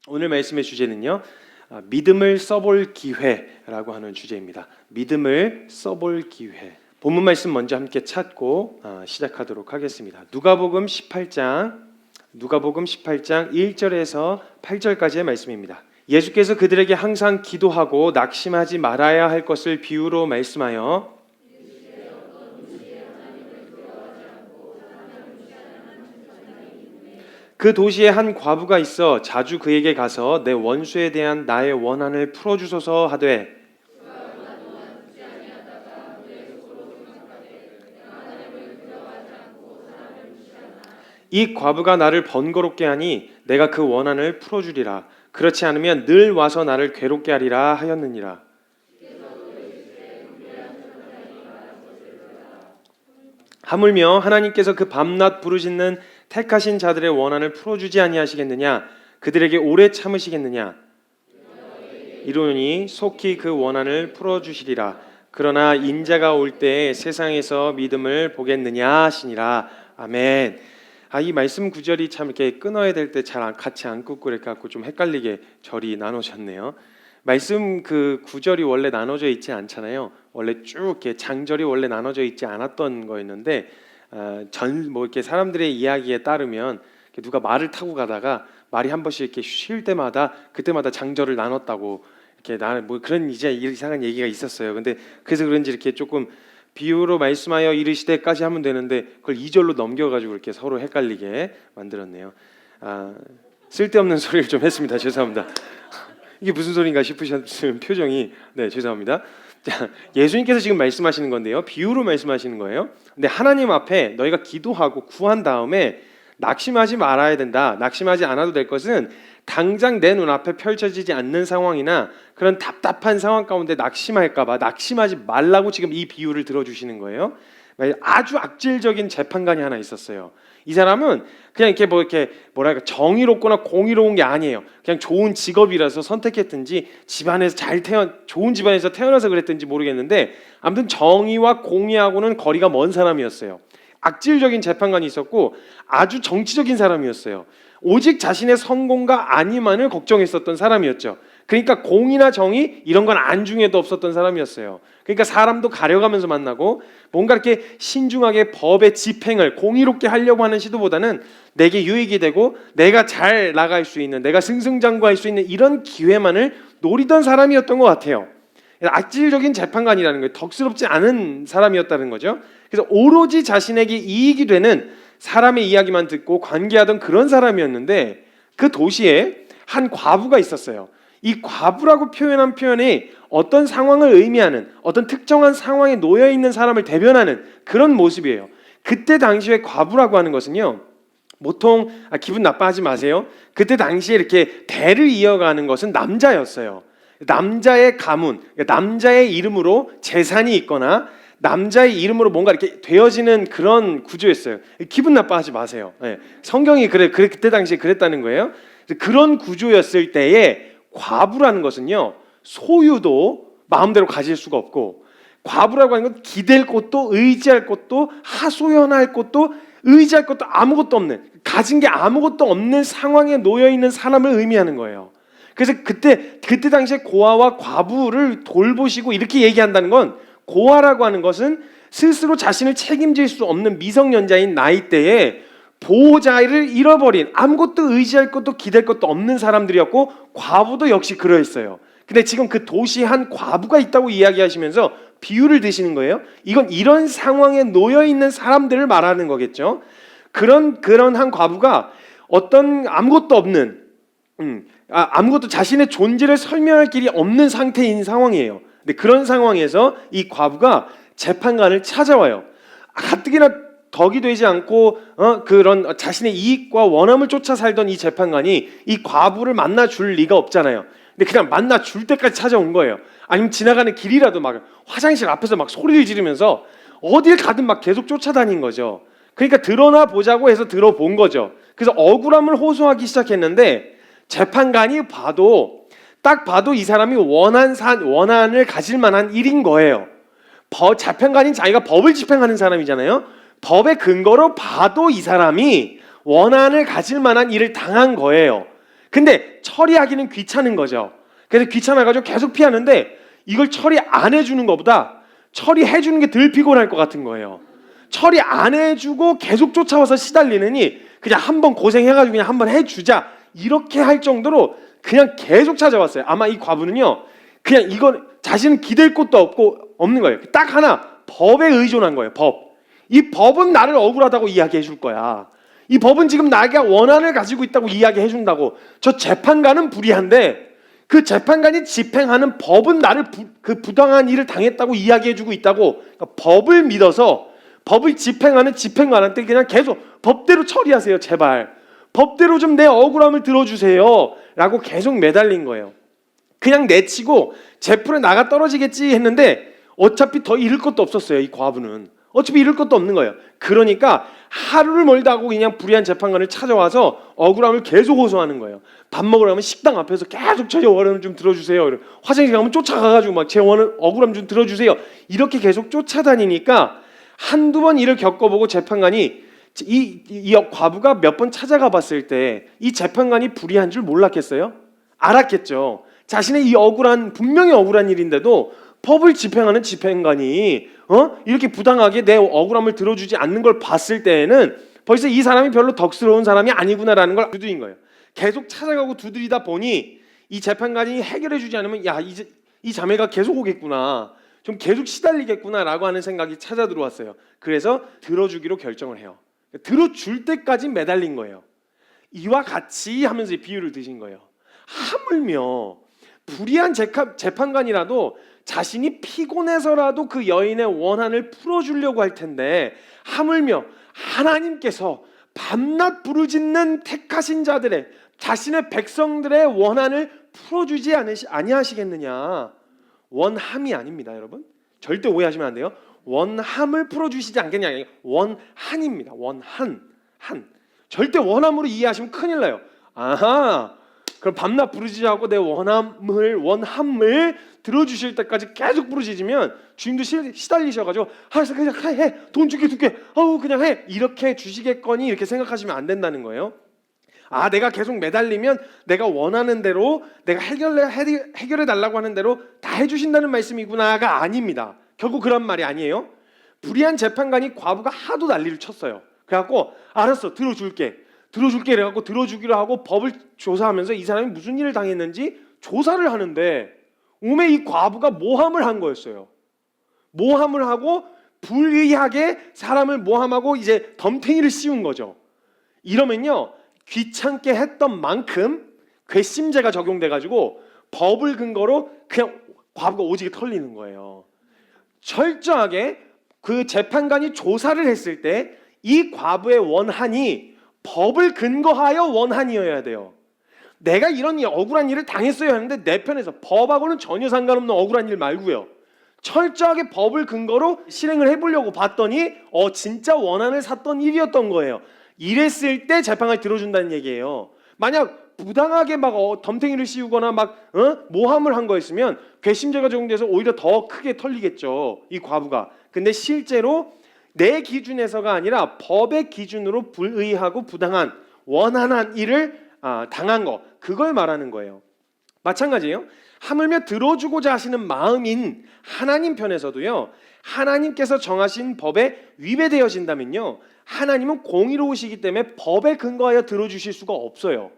오늘 말씀의 주제는요, 믿음을 써볼 기회라고 하는 주제입니다. 믿음을 써볼 기회. 본문 말씀 먼저 함께 찾고 시작하도록 하겠습니다. 누가복음 18장 1절에서 8절까지의 말씀입니다. 예수께서 그들에게 항상 기도하고 낙심하지 말아야 할 것을 비유로 말씀하여 그 도시에 한 과부가 있어 자주 그에게 가서 내 원수에 대한 나의 원한을 풀어주소서 하되 이 과부가 나를 번거롭게 하니 내가 그 원한을 풀어주리라. 그렇지 않으면 늘 와서 나를 괴롭게 하리라 하였느니라. 하물며 하나님께서 그 밤낮 부르짖는 택하신 자들의 원한을 풀어주지 아니하시겠느냐? 그들에게 오래 참으시겠느냐? 이르노니 속히 그 원한을 풀어주시리라. 그러나 인자가 올 때에 세상에서 믿음을 보겠느냐 하시니라. 아멘. 이 말씀 구절이 참 이렇게 끊어야 될 때 잘 같이 안 끊고 이렇게 갖고 좀 헷갈리게 절이 나눠졌네요. 말씀 그 구절이 원래 나눠져 있지 않잖아요. 원래 쭉 이렇게 장절이 원래 나눠져 있지 않았던 거였는데 이렇게 사람들의 이야기에 따르면 누가 말을 타고 가다가 말이 한 번씩 이렇게 쉴 때마다 그때마다 장절을 나눴다고 이렇게 그런 이제 이상한 얘기가 있었어요. 근데 그래서 그런지 이렇게 조금 비유로 말씀하여 이르시되까지 하면 되는데 그걸 2절로 넘겨가지고 이렇게 서로 헷갈리게 만들었네요. 쓸데없는 소리를 좀 했습니다. 죄송합니다. 이게 무슨 소리인가 싶으셨으면 표정이 죄송합니다. 자, 예수님께서 지금 말씀하시는 건데요, 비유로 말씀하시는 거예요. 근데 하나님 앞에 너희가 기도하고 구한 다음에 낙심하지 말아야 된다. 낙심하지 않아도 될 것은 당장 내 눈앞에 펼쳐지지 않는 상황이나 그런 답답한 상황 가운데 낙심할까봐 낙심하지 말라고 지금 이 비유를 들어주시는 거예요. 아주 악질적인 재판관이 하나 있었어요. 이 사람은 그냥 이렇게 뭐랄까 정의롭거나 공의로운 게 아니에요. 그냥 좋은 직업이라서 선택했든지 집안에서 좋은 집안에서 태어나서 그랬든지 모르겠는데 아무튼 정의와 공의하고는 거리가 먼 사람이었어요. 악질적인 재판관이 있었고 아주 정치적인 사람이었어요. 오직 자신의 성공과 안위만을 걱정했었던 사람이었죠. 그러니까 공의나 정의 이런 건 안중에도 없었던 사람이었어요. 그러니까 사람도 가려가면서 만나고 뭔가 이렇게 신중하게 법의 집행을 공의롭게 하려고 하는 시도보다는 내게 유익이 되고 내가 잘 나갈 수 있는, 내가 승승장구할 수 있는 이런 기회만을 노리던 사람이었던 것 같아요. 악질적인 재판관이라는 거예요. 덕스럽지 않은 사람이었다는 거죠. 그래서 오로지 자신에게 이익이 되는 사람의 이야기만 듣고 관계하던 그런 사람이었는데 그 도시에 한 과부가 있었어요. 이 과부라고 표현한 표현이 어떤 상황을 의미하는, 어떤 특정한 상황에 놓여 있는 사람을 대변하는 그런 모습이에요. 그때 당시에 과부라고 하는 것은요, 보통 기분 나빠하지 마세요. 그때 당시에 이렇게 대를 이어가는 것은 남자였어요. 남자의 가문, 남자의 이름으로 재산이 있거나 남자의 이름으로 뭔가 이렇게 되어지는 그런 구조였어요. 기분 나빠하지 마세요. 성경이 그때 당시에 그랬다는 거예요. 그런 구조였을 때에 과부라는 것은요, 소유도 마음대로 가질 수가 없고, 과부라고 하는 건 기댈 곳도 의지할 곳도 하소연할 곳도 의지할 것도 아무것도 없는, 가진 게 아무것도 없는 상황에 놓여 있는 사람을 의미하는 거예요. 그래서 그때 당시에 고아와 과부를 돌보시고 이렇게 얘기한다는 건, 고아라고 하는 것은 스스로 자신을 책임질 수 없는 미성년자인 나이대에 보호자를 잃어버린, 아무것도 의지할 것도 기댈 것도 없는 사람들이었고, 과부도 역시 그러했어요. 근데 지금 그 도시에 한 과부가 있다고 이야기하시면서 비유를 드시는 거예요. 이건 이런 상황에 놓여 있는 사람들을 말하는 거겠죠. 그런 한 과부가 어떤 아무것도 없는, 아무것도 자신의 존재를 설명할 길이 없는 상태인 상황이에요. 근데 그런 상황에서 이 과부가 재판관을 찾아와요. 가뜩이나 덕이 되지 않고 그런 자신의 이익과 원함을 쫓아 살던 이 재판관이 이 과부를 만나 줄 리가 없잖아요. 근데 그냥 만나 줄 때까지 찾아온 거예요. 아니면 지나가는 길이라도 막 화장실 앞에서 막 소리를 지르면서 어딜 가든 막 계속 쫓아다닌 거죠. 그러니까 드러나 보자고 해서 들어본 거죠. 그래서 억울함을 호소하기 시작했는데 재판관이 딱 봐도 이 사람이 원한을 가질 만한 일인 거예요. 재판관인 자기가 법을 집행하는 사람이잖아요. 법의 근거로 봐도 이 사람이 원한을 가질 만한 일을 당한 거예요. 근데 처리하기는 귀찮은 거죠. 그래서 귀찮아가지고 계속 피하는데 이걸 처리 안 해주는 것보다 처리해주는 게 덜 피곤할 것 같은 거예요. 처리 안 해주고 계속 쫓아와서 시달리느니 그냥 한번 고생해가지고 그냥 한번 해주자 이렇게 할 정도로 그냥 계속 찾아왔어요. 아마 이 과부는요, 그냥 이건 자신은 기댈 곳도 없는 거예요. 딱 하나, 법에 의존한 거예요. 법. 이 법은 나를 억울하다고 이야기해 줄 거야. 이 법은 지금 나에게 원한을 가지고 있다고 이야기해 준다고. 저 재판관은 불의한데 그 재판관이 집행하는 법은 나를 그 부당한 일을 당했다고 이야기해 주고 있다고. 그러니까 법을 믿어서 법을 집행하는 집행관한테 그냥 계속 법대로 처리하세요. 제발. 법대로 좀 내 억울함을 들어주세요. 라고 계속 매달린 거예요. 그냥 내치고 제풀에 나가 떨어지겠지 했는데 어차피 더 잃을 것도 없었어요. 이 과부는. 어차피 잃을 것도 없는 거예요. 그러니까 하루를 멀다 하고 그냥 불의한 재판관을 찾아와서 억울함을 계속 호소하는 거예요. 밥 먹으러 가면 식당 앞에서 계속 제 원한 좀 들어주세요. 화장실 가면 쫓아가가지고 막 제 억울함 좀 들어주세요. 이렇게 계속 쫓아다니니까 한두 번 일을 겪어보고 재판관이 이 과부가 몇 번 찾아가 봤을 때 이 재판관이 불의한 줄 몰랐겠어요? 알았겠죠. 자신의 이 분명히 억울한 일인데도 법을 집행하는 집행관이 이렇게 부당하게 내 억울함을 들어주지 않는 걸 봤을 때에는 벌써 이 사람이 별로 덕스러운 사람이 아니구나라는 걸 두드린 거예요. 계속 찾아가고 두드리다 보니 이 재판관이 해결해 주지 않으면 야, 이제 이 자매가 계속 오겠구나, 좀 계속 시달리겠구나라고 하는 생각이 찾아 들어왔어요. 그래서 들어주기로 결정을 해요. 들어줄 때까지 매달린 거예요. 이와 같이 하면서 이 비유를 드신 거예요. 하물며 불의한 재판관이라도 자신이 피곤해서라도 그 여인의 원한을 풀어주려고 할 텐데 하물며 하나님께서 밤낮 부르짖는 택하신 자들의 자신의 백성들의 원한을 풀어주지 아니하시겠느냐. 원함이 아닙니다, 여러분. 절대 오해하시면 안 돼요. 원함을 풀어주시지 않겠냐. 원한입니다. 원한. 절대 원함으로 이해하시면 큰일 나요. 아하, 그럼 밤낮 부르짖하고 내 원함을 들어주실 때까지 계속 부르짖으면 주님도 시달리셔가지고 알았어, 그냥 해, 돈 줄게, 그냥 해, 이렇게 주시겠거니 이렇게 생각하시면 안 된다는 거예요. 아, 내가 계속 매달리면 내가 원하는 대로, 내가 해결해 달라고 하는 대로 다 해주신다는 말씀이구나가 아닙니다. 결국 그런 말이 아니에요. 불의한 재판관이 과부가 하도 난리를 쳤어요. 그래갖고 알았어, 들어줄게 그래갖고 들어주기로 하고 법을 조사하면서 이 사람이 무슨 일을 당했는지 조사를 하는데 오메 이 과부가 모함을 한 거였어요. 모함을 하고 불의하게 사람을 모함하고 이제 덤탱이를 씌운 거죠. 이러면요, 귀찮게 했던 만큼 괘씸죄가 적용돼가지고 법을 근거로 그냥 과부가 오지게 털리는 거예요. 철저하게 그 재판관이 조사를 했을 때 이 과부의 원한이 법을 근거하여 원한이어야 돼요. 내가 이런 억울한 일을 당했어야 하는데 내 편에서 법하고는 전혀 상관없는 억울한 일 말고요, 철저하게 법을 근거로 실행을 해보려고 봤더니 진짜 원한을 샀던 일이었던 거예요. 이랬을 때 재판관이 들어준다는 얘기예요. 만약 부당하게 막 덤탱이를 씌우거나 막 모함을 한 거였으면 괘씸죄가 적용돼서 오히려 더 크게 털리겠죠, 이 과부가. 근데 실제로 내 기준에서가 아니라 법의 기준으로 불의하고 부당한 원한한 일을 당한 거, 그걸 말하는 거예요. 마찬가지예요. 하물며 들어주고자 하시는 마음인 하나님 편에서도요, 하나님께서 정하신 법에 위배되어진다면요, 하나님은 공의로우시기 때문에 법에 근거하여 들어주실 수가 없어요.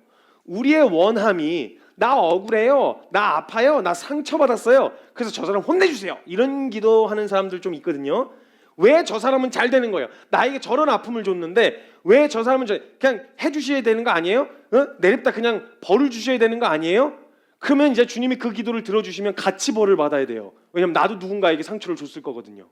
우리의 원함이 나 억울해요, 나 아파요, 나 상처받았어요, 그래서 저 사람 혼내주세요, 이런 기도하는 사람들 좀 있거든요. 왜 저 사람은 잘 되는 거예요? 나에게 저런 아픔을 줬는데 왜 저 사람은 그냥 해주셔야 되는 거 아니에요? 내립다 그냥 벌을 주셔야 되는 거 아니에요? 그러면 이제 주님이 그 기도를 들어주시면 같이 벌을 받아야 돼요. 왜냐면 나도 누군가에게 상처를 줬을 거거든요.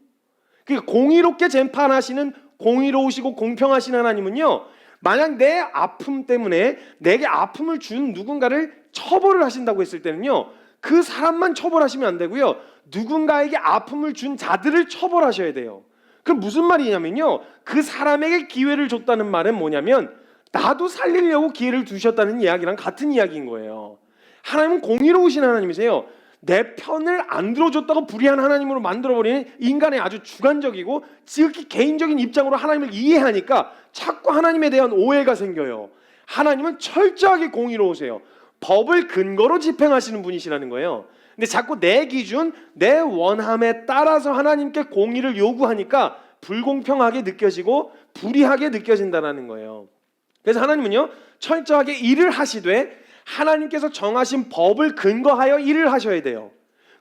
그러니까 공의롭게 재판하시는, 공의로우시고 공평하신 하나님은요, 만약 내 아픔 때문에 내게 아픔을 준 누군가를 처벌을 하신다고 했을 때는요, 그 사람만 처벌하시면 안 되고요, 누군가에게 아픔을 준 자들을 처벌하셔야 돼요. 그럼 무슨 말이냐면요, 그 사람에게 기회를 줬다는 말은 뭐냐면 나도 살리려고 기회를 두셨다는 이야기랑 같은 이야기인 거예요. 하나님은 공의로우신 하나님이세요. 내 편을 안 들어줬다고 불의한 하나님으로 만들어버리는 인간의 아주 주관적이고 지극히 개인적인 입장으로 하나님을 이해하니까 자꾸 하나님에 대한 오해가 생겨요. 하나님은 철저하게 공의로우세요. 법을 근거로 집행하시는 분이시라는 거예요. 근데 자꾸 내 기준, 내 원함에 따라서 하나님께 공의를 요구하니까 불공평하게 느껴지고 불의하게 느껴진다는 거예요. 그래서 하나님은요, 철저하게 일을 하시되 하나님께서 정하신 법을 근거하여 일을 하셔야 돼요.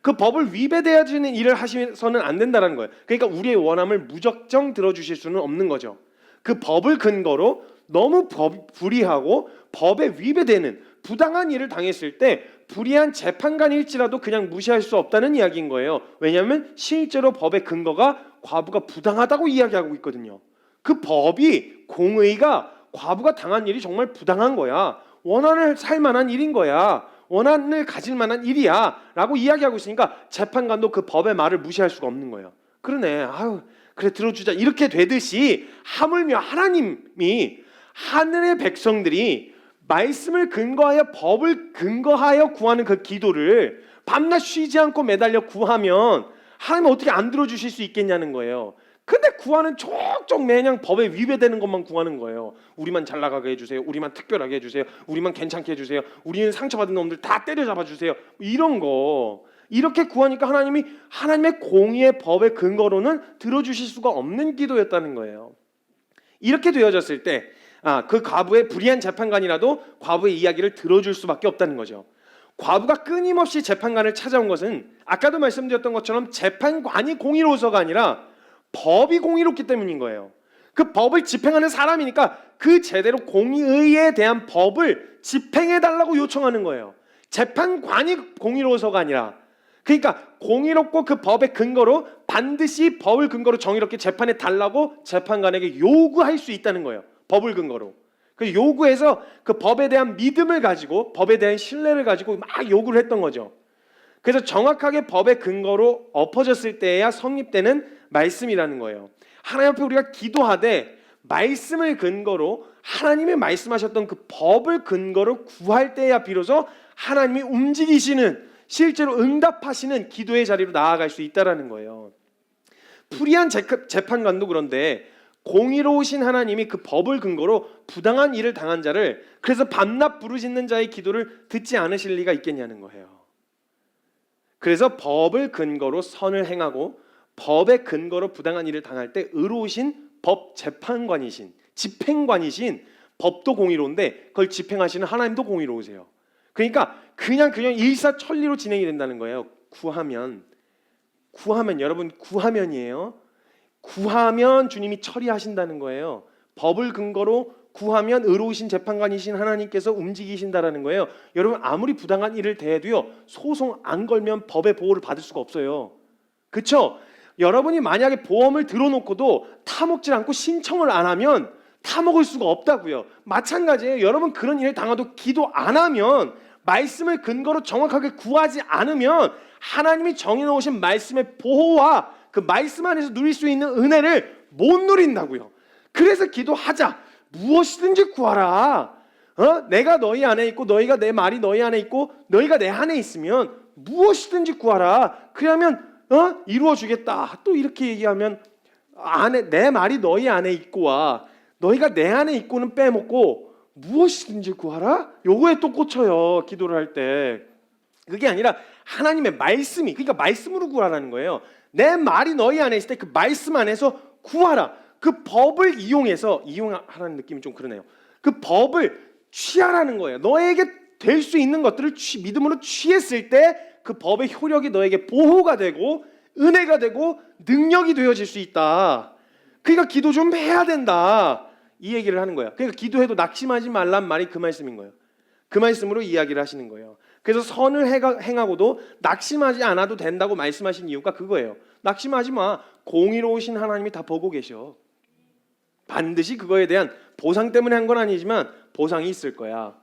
그 법을 위배되어지는 일을 하셔서는 안 된다는 거예요. 그러니까 우리의 원함을 무작정 들어주실 수는 없는 거죠. 그 법을 근거로 너무 불의하고 법에 위배되는 부당한 일을 당했을 때 불의한 재판관일지라도 그냥 무시할 수 없다는 이야기인 거예요. 왜냐하면 실제로 법의 근거가 과부가 부당하다고 이야기하고 있거든요. 그 법이, 공의가 과부가 당한 일이 정말 부당한 거야. 원한을 살 만한 일인 거야. 원한을 가질 만한 일이야 라고 이야기하고 있으니까 재판관도 그 법의 말을 무시할 수가 없는 거예요. 그러네, 아유 그래 들어주자, 이렇게 되듯이 하물며 하나님이 하늘의 백성들이 말씀을 근거하여, 법을 근거하여 구하는 그 기도를 밤낮 쉬지 않고 매달려 구하면 하나님은 어떻게 안 들어주실 수 있겠냐는 거예요. 근데 구하는 족족 매냥 법에 위배되는 것만 구하는 거예요. 우리만 잘 나가게 해주세요. 우리만 특별하게 해주세요. 우리만 괜찮게 해주세요. 우리는 상처받은 놈들 다 때려잡아 주세요. 이런 거 이렇게 구하니까 하나님이 하나님의 공의의 법의 근거로는 들어주실 수가 없는 기도였다는 거예요. 이렇게 되어졌을 때 그 과부의 불의한 재판관이라도 과부의 이야기를 들어줄 수밖에 없다는 거죠. 과부가 끊임없이 재판관을 찾아온 것은 아까도 말씀드렸던 것처럼 재판관이 공의로워서가 아니라 법이 공의롭기 때문인 거예요. 그 법을 집행하는 사람이니까 그 제대로 공의에 대한 법을 집행해달라고 요청하는 거예요. 재판관이 공의로워서가 아니라. 그러니까 공의롭고 그 법의 근거로 반드시 법을 근거로 정의롭게 재판해 달라고 재판관에게 요구할 수 있다는 거예요. 법을 근거로. 그 요구해서 그 법에 대한 믿음을 가지고, 법에 대한 신뢰를 가지고 막 요구를 했던 거죠. 그래서 정확하게 법의 근거로 엎어졌을 때에야 성립되는 말씀이라는 거예요. 하나님 앞에 우리가 기도하되 말씀을 근거로, 하나님이 말씀하셨던 그 법을 근거로 구할 때야 비로소 하나님이 움직이시는, 실제로 응답하시는 기도의 자리로 나아갈 수 있다는 거예요. 불의한 재판관도 그런데 공의로우신 하나님이 그 법을 근거로 부당한 일을 당한 자를, 그래서 밤낮 부르짖는 자의 기도를 듣지 않으실 리가 있겠냐는 거예요. 그래서 법을 근거로 선을 행하고 법의 근거로 부당한 일을 당할 때 의로우신 법 재판관이신, 집행관이신, 법도 공의로운데 그걸 집행하시는 하나님도 공의로우세요. 그러니까 그냥 일사천리로 진행이 된다는 거예요. 구하면 여러분, 구하면이에요. 구하면 주님이 처리하신다는 거예요. 법을 근거로 구하면 의로우신 재판관이신 하나님께서 움직이신다라는 거예요. 여러분, 아무리 부당한 일을 대해도요, 소송 안 걸면 법의 보호를 받을 수가 없어요. 그렇죠? 여러분이 만약에 보험을 들어놓고도 타먹질 않고 신청을 안 하면 타먹을 수가 없다고요. 마찬가지예요. 여러분, 그런 일을 당해도 기도 안 하면, 말씀을 근거로 정확하게 구하지 않으면 하나님이 정해놓으신 말씀의 보호와 그 말씀 안에서 누릴 수 있는 은혜를 못 누린다고요. 그래서 기도하자. 무엇이든지 구하라. 내가 너희 안에 있고 너희가 내 말이 너희 안에 있고 너희가 내 안에 있으면 무엇이든지 구하라. 그러면 이루어 주겠다. 또 이렇게 얘기하면 내 말이 너희 안에 있고와 너희가 내 안에 있고는 빼먹고 무엇이든지 구하라? 요거에 또 꽂혀요. 기도를 할 때. 그게 아니라 하나님의 말씀이, 그러니까 말씀으로 구하라는 거예요. 내 말이 너희 안에 있을 때 그 말씀 안에서 구하라. 그 법을 이용하라는 느낌이 좀 그러네요. 그 법을 취하라는 거예요. 너에게 될 수 있는 것들을 믿음으로 취했을 때 그 법의 효력이 너에게 보호가 되고 은혜가 되고 능력이 되어질 수 있다. 그러니까 기도 좀 해야 된다. 이 얘기를 하는 거예요. 그러니까 기도해도 낙심하지 말란 말이 그 말씀인 거예요. 그 말씀으로 이야기를 하시는 거예요. 그래서 선을 행하고도 낙심하지 않아도 된다고 말씀하신 이유가 그거예요. 낙심하지 마. 공의로우신 하나님이 다 보고 계셔. 반드시 그거에 대한 보상 때문에 한 건 아니지만 보상이 있을 거야.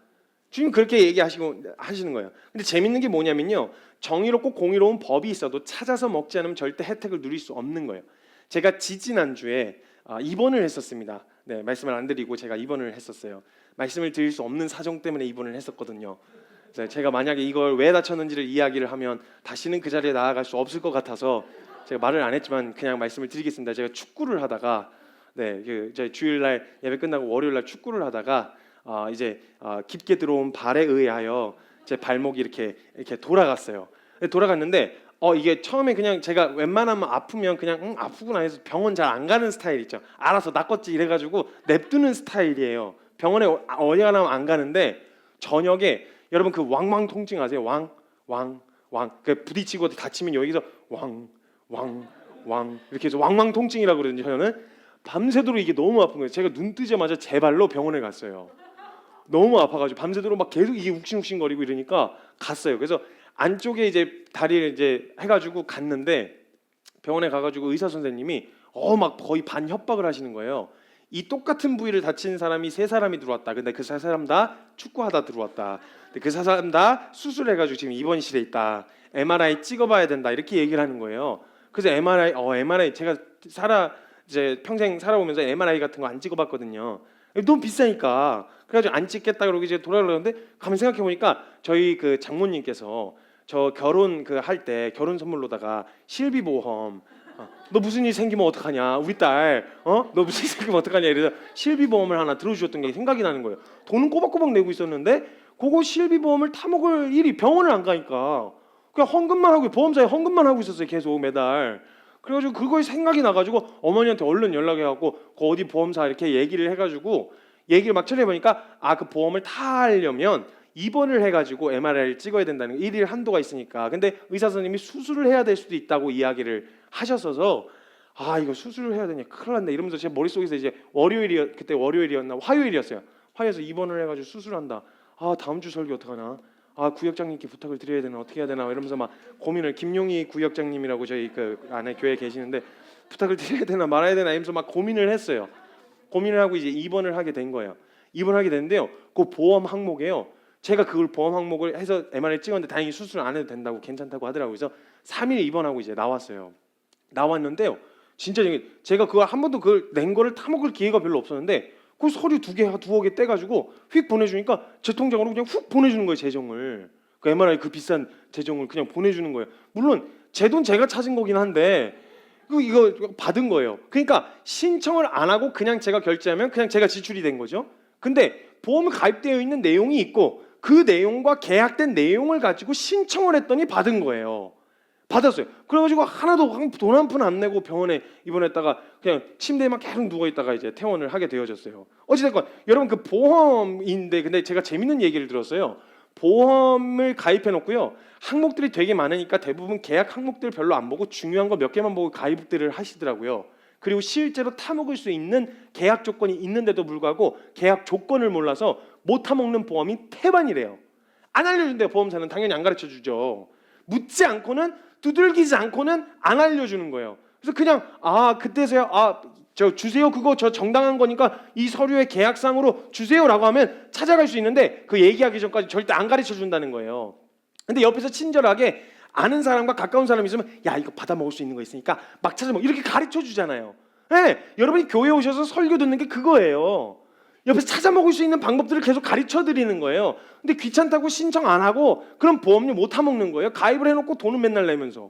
주님 그렇게 하시는 거예요. 근데 재밌는 게 뭐냐면요, 정의롭고 공의로운 법이 있어도 찾아서 먹지 않으면 절대 혜택을 누릴 수 없는 거예요. 제가 지지난주에 입원을 했었습니다. 네, 말씀을 안 드리고 제가 입원을 했었어요. 말씀을 드릴 수 없는 사정 때문에 입원을 했었거든요. 제가 만약에 이걸 왜 다쳤는지를 이야기를 하면 다시는 그 자리에 나아갈 수 없을 것 같아서 제가 말을 안 했지만 그냥 말씀을 드리겠습니다. 제가 축구를 하다가 주일날 예배 끝나고 월요일날 축구를 하다가 이제 깊게 들어온 발에 의하여 제 발목이 이렇게 돌아갔어요. 돌아갔는데 이게 처음에 그냥 제가 웬만하면 아프면 그냥 아프구나 해서 병원 잘 안 가는 스타일 있죠. 알아서 낫겠지 이래가지고 냅두는 스타일이에요. 병원에 어디 가나 안 가는데 저녁에 여러분 그 왕왕 통증 아세요? 왕 그 부딪히고 다치면 여기서 왕 이렇게 해서 왕왕 통증이라고 그러거든요. 저는 밤새도록 이게 너무 아픈 거예요. 제가 눈 뜨자마자 제 발로 병원에 갔어요. 너무 아파가지고 밤새도록 막 계속 이게 욱신욱신거리고 이러니까 갔어요. 그래서 안쪽에 이제 다리를 이제 해가지고 갔는데 병원에 가가지고 의사 선생님이 막 거의 반 협박을 하시는 거예요. 이 똑같은 부위를 다친 사람이 3사람이 들어왔다. 근데 그 3사람 다 축구하다 들어왔다. 근데 그 3사람 다 수술해가지고 지금 입원실에 있다. MRI 찍어봐야 된다. 이렇게 얘기를 하는 거예요. 그래서 MRI 제가 이제 평생 살아오면서 MRI 같은 거 안 찍어봤거든요. 너무 비싸니까. 그래가지고 안 찍겠다 그러고 이제 돌아가려는데 가만 생각해 보니까 저희 그 장모님께서 저 결혼 할 때 결혼 선물로다가 실비보험 너 무슨 일 생기면 어떡하냐 우리 딸 너 무슨 일 생기면 어떡하냐 이래서 실비보험을 하나 들어주셨던 게 생각이 나는 거예요. 돈은 꼬박꼬박 내고 있었는데 그거 실비보험을 타먹을 일이 병원을 안 가니까 그냥 헌금만 하고 보험사에 헌금만 하고 있었어요. 계속 매달. 그래가지고 그거에 생각이 나가지고 어머니한테 얼른 연락해갖고 그 어디 보험사 이렇게 얘기를 해가지고 얘기를 막 처리해보니까 그 보험을 타려면 입원을 해가지고 MRI를 찍어야 된다는 거. 일일 한도가 있으니까. 근데 의사 선생님이 수술을 해야 될 수도 있다고 이야기를 하셨어서 이거 수술을 해야 되냐 큰일 났네 이러면서 제 머릿속에서 이제 그때 월요일이었나 화요일이었어요. 화요일에서 입원을 해가지고 수술한다. 다음 주 설교 어떡하나. 구역장님께 부탁을 드려야 되나 어떻게 해야 되나 이러면서 막 고민을 김용희 구역장님이라고 저희 그 안에 교회에 계시는데 부탁을 드려야 되나 말아야 되나 이러면서 막 고민을 했어요. 고민을 하고 이제 입원을 하게 된 거예요. 입원하게 됐는데요. 그 보험 항목에요. 제가 그걸 보험 항목을 해서 MRI 찍었는데 다행히 수술 안 해도 된다고 괜찮다고 하더라고요. 그래서 3일 입원하고 이제 나왔어요. 나왔는데요. 진짜 제가 그거 한 번도 그걸 낸 거를 타먹을 기회가 별로 없었는데 그 서류 두어 개 떼가지고 휙 보내주니까 제 통장으로 그냥 훅 보내주는 거예요. 재정을. 그 MRI 그 비싼 재정을 그냥 보내주는 거예요. 물론 제 돈 제가 찾은 거긴 한데 이거 받은 거예요. 그러니까 신청을 안 하고 그냥 제가 결제하면 그냥 제가 지출이 된 거죠. 근데 보험에 가입되어 있는 내용이 있고 그 내용과 계약된 내용을 가지고 신청을 했더니 받은 거예요. 받았어요. 그래가지고 하나도 돈 한 푼 안 내고 병원에 입원했다가 그냥 침대에만 계속 누워있다가 이제 퇴원을 하게 되어졌어요. 어찌됐건 여러분 그 보험인데 근데 제가 재밌는 얘기를 들었어요. 보험을 가입해 놓고요. 항목들이 되게 많으니까 대부분 계약 항목들 별로 안 보고 중요한 거 몇 개만 보고 가입들을 하시더라고요. 그리고 실제로 타먹을 수 있는 계약 조건이 있는데도 불구하고 계약 조건을 몰라서 못 타먹는 보험이 태반이래요. 안 알려준대요. 보험사는 당연히 안 가르쳐주죠. 묻지 않고는 두들기지 않고는 안 알려주는 거예요. 그래서 그냥 그때서야 저 주세요 그거 저 정당한 거니까 이 서류의 계약상으로 주세요라고 하면 찾아갈 수 있는데 그 얘기하기 전까지 절대 안 가르쳐 준다는 거예요. 근데 옆에서 친절하게 아는 사람과 가까운 사람이 있으면 야 이거 받아 먹을 수 있는 거 있으니까 막 찾아 먹 이렇게 가르쳐 주잖아요. 네, 여러분이 교회 오셔서 설교 듣는 게 그거예요. 옆에서 찾아 먹을 수 있는 방법들을 계속 가르쳐 드리는 거예요. 근데 귀찮다고 신청 안 하고 그럼 보험료 못 타먹는 거예요. 가입을 해놓고 돈은 맨날 내면서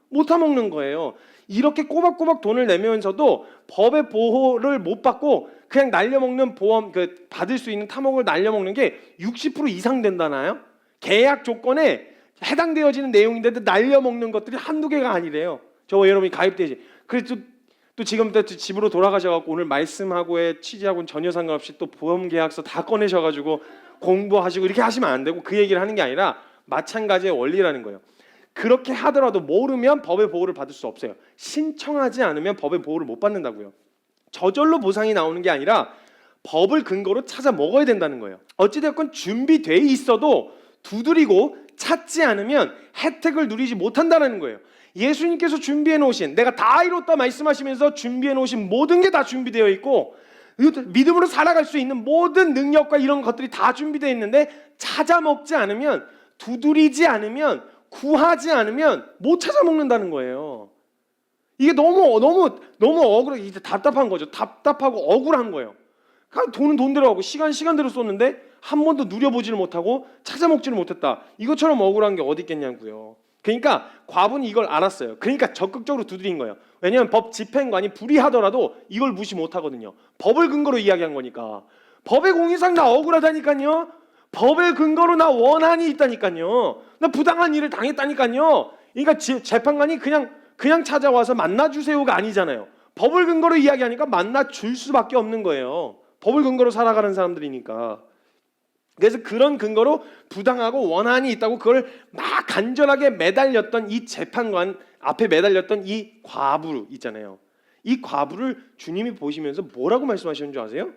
못 타먹는 거예요. 이렇게 꼬박꼬박 돈을 내면서도 법의 보호를 못 받고 그냥 날려먹는 보험 받을 수 있는 타먹을 날려먹는 게 60% 이상 된다나요? 계약 조건에 해당되어지는 내용인데도 날려먹는 것들이 한두 개가 아니래요. 저와 여러분이 가입되지. 그래서 또 지금부터 집으로 돌아가셔갖고 오늘 말씀하고의 취지하고는 전혀 상관없이 또 보험계약서 다 꺼내셔가지고 공부하시고 이렇게 하시면 안 되고 그 얘기를 하는 게 아니라 마찬가지의 원리라는 거예요. 그렇게 하더라도 모르면 법의 보호를 받을 수 없어요. 신청하지 않으면 법의 보호를 못 받는다고요. 저절로 보상이 나오는 게 아니라 법을 근거로 찾아 먹어야 된다는 거예요. 어찌됐건 준비돼 있어도 두드리고 찾지 않으면 혜택을 누리지 못한다는 거예요. 예수님께서 준비해 놓으신 내가 다 이뤘다 말씀하시면서 준비해 놓으신 모든 게 다 준비되어 있고 믿음으로 살아갈 수 있는 모든 능력과 이런 것들이 다 준비되어 있는데 찾아 먹지 않으면 두드리지 않으면 구하지 않으면 못 찾아 먹는다는 거예요. 이게 너무 억울해. 이제 답답한 거죠. 답답하고 억울한 거예요. 돈은 돈대로 하고 시간대로 쏟는데 한 번도 누려보지를 못하고 찾아먹지를 못했다. 이것처럼 억울한 게 어디 있겠냐고요. 그러니까 과부는 이걸 알았어요. 그러니까 적극적으로 두드린 거예요. 왜냐하면 법 집행관이 불의하더라도 이걸 무시 못하거든요. 법을 근거로 이야기한 거니까. 법의 공의상 나 억울하다니까요. 법의 근거로 나 원한이 있다니까요. 나 부당한 일을 당했다니까요. 그러니까 재판관이 그냥 찾아와서 만나주세요가 아니잖아요. 법을 근거로 이야기하니까 만나줄 수밖에 없는 거예요. 법을 근거로 살아가는 사람들이니까. 그래서 그런 근거로 부당하고 원한이 있다고 그걸 막 간절하게 매달렸던 이 재판관 앞에 매달렸던 이 과부 있잖아요. 이 과부를 주님이 보시면서 뭐라고 말씀하시는 줄 아세요?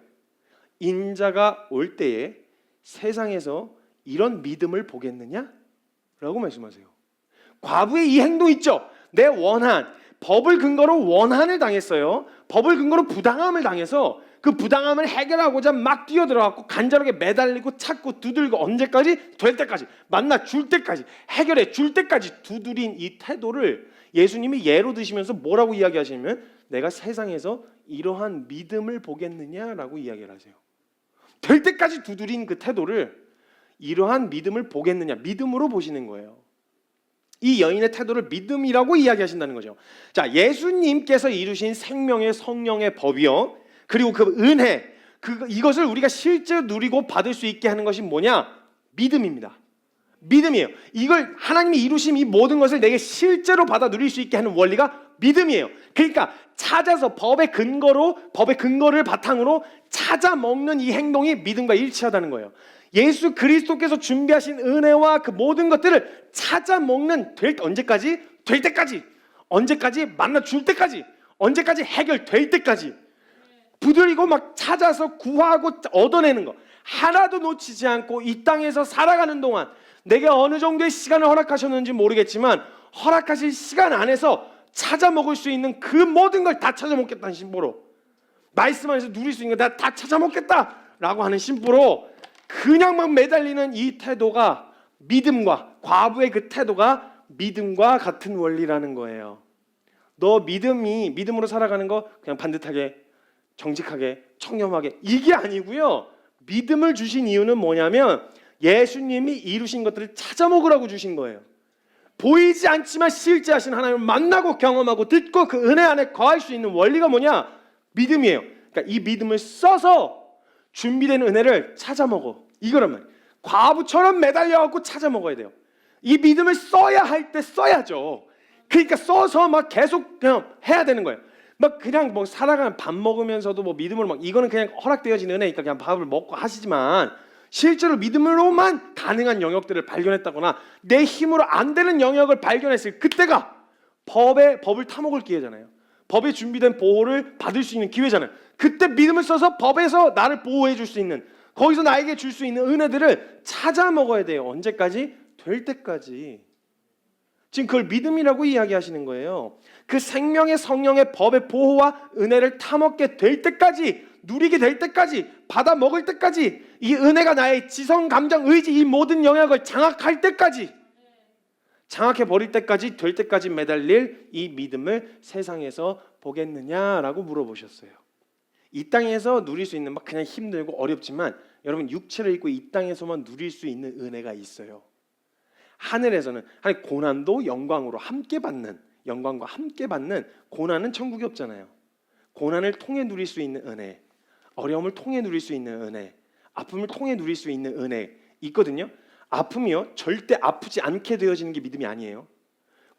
인자가 올 때에 세상에서 이런 믿음을 보겠느냐? 라고 말씀하세요. 과부의 이 행동 있죠? 내 원한, 법을 근거로 원한을 당했어요. 법을 근거로 부당함을 당해서 그 부당함을 해결하고자 막 뛰어들어갖고 간절하게 매달리고 찾고 두들고 언제까지? 될 때까지, 만나 줄 때까지, 해결해 줄 때까지 두드린 이 태도를 예수님이 예로 드시면서 뭐라고 이야기하시냐면 내가 세상에서 이러한 믿음을 보겠느냐라고 이야기를 하세요. 될 때까지 두드린 그 태도를 이러한 믿음을 보겠느냐, 믿음으로 보시는 거예요. 이 여인의 태도를 믿음이라고 이야기하신다는 거죠. 자, 예수님께서 이루신 생명의 성령의 법이요, 그리고 그 은혜, 이것을 우리가 실제 누리고 받을 수 있게 하는 것이 뭐냐? 믿음입니다. 믿음이에요. 이걸 하나님이 이루신 이 모든 것을 내게 실제로 받아 누릴 수 있게 하는 원리가 믿음이에요. 그러니까 찾아서 법의 근거를 바탕으로 찾아 먹는 이 행동이 믿음과 일치하다는 거예요. 예수 그리스도께서 준비하신 은혜와 그 모든 것들을 찾아 먹는 언제까지? 될 때까지. 언제까지? 만나 줄 때까지. 언제까지? 해결될 때까지. 부들리고 막 찾아서 구하고 얻어내는 거 하나도 놓치지 않고 이 땅에서 살아가는 동안 내게 어느 정도의 시간을 허락하셨는지 모르겠지만 허락하실 시간 안에서 찾아 먹을 수 있는 그 모든 걸 다 찾아 먹겠다는 심보로, 말씀 안에서 누릴 수 있는 거 다 찾아 먹겠다라고 하는 심보로 그냥 막 매달리는 이 태도가 믿음과, 과부의 그 태도가 믿음과 같은 원리라는 거예요. 너 믿음으로 살아가는 거 그냥 반듯하게, 정직하게, 청렴하게, 이게 아니고요. 믿음을 주신 이유는 뭐냐면 예수님이 이루신 것들을 찾아 먹으라고 주신 거예요. 보이지 않지만 실제 하신 하나님을 만나고 경험하고 듣고 그 은혜 안에 거할 수 있는 원리가 뭐냐? 믿음이에요. 그러니까 이 믿음을 써서 준비된 은혜를 찾아 먹어. 이거란 말이에요. 과부처럼 매달려갖고 찾아 먹어야 돼요. 이 믿음을 써야 할 때 써야죠. 그러니까 써서 막 계속 그냥 해야 되는 거예요. 막 그냥 뭐 살아가는 밥 먹으면서도 뭐 믿음으로 막 이거는 그냥 허락되어진 은혜니까 그냥 밥을 먹고 하시지만 실제로 믿음으로만 가능한 영역들을 발견했다거나 내 힘으로 안 되는 영역을 발견했을 그때가 법을 타먹을 기회잖아요. 법에 준비된 보호를 받을 수 있는 기회잖아요. 그때 믿음을 써서 법에서 나를 보호해 줄 수 있는, 거기서 나에게 줄 수 있는 은혜들을 찾아 먹어야 돼요. 언제까지? 될 때까지. 지금 그걸 믿음이라고 이야기하시는 거예요. 그 생명의 성령의 법의 보호와 은혜를 타먹게 될 때까지, 누리게 될 때까지, 받아 먹을 때까지, 이 은혜가 나의 지성, 감정, 의지 이 모든 영역을 장악할 때까지, 장악해 버릴 때까지, 될 때까지 매달릴 이 믿음을 세상에서 보겠느냐라고 물어보셨어요. 이 땅에서 누릴 수 있는 막 그냥 힘들고 어렵지만 여러분 육체를 입고 이 땅에서만 누릴 수 있는 은혜가 있어요. 하늘에서는 고난도 영광으로 함께 받는, 영광과 함께 받는, 고난은 천국이 없잖아요. 고난을 통해 누릴 수 있는 은혜, 어려움을 통해 누릴 수 있는 은혜, 아픔을 통해 누릴 수 있는 은혜 있거든요. 아픔이요 절대 아프지 않게 되어지는 게 믿음이 아니에요.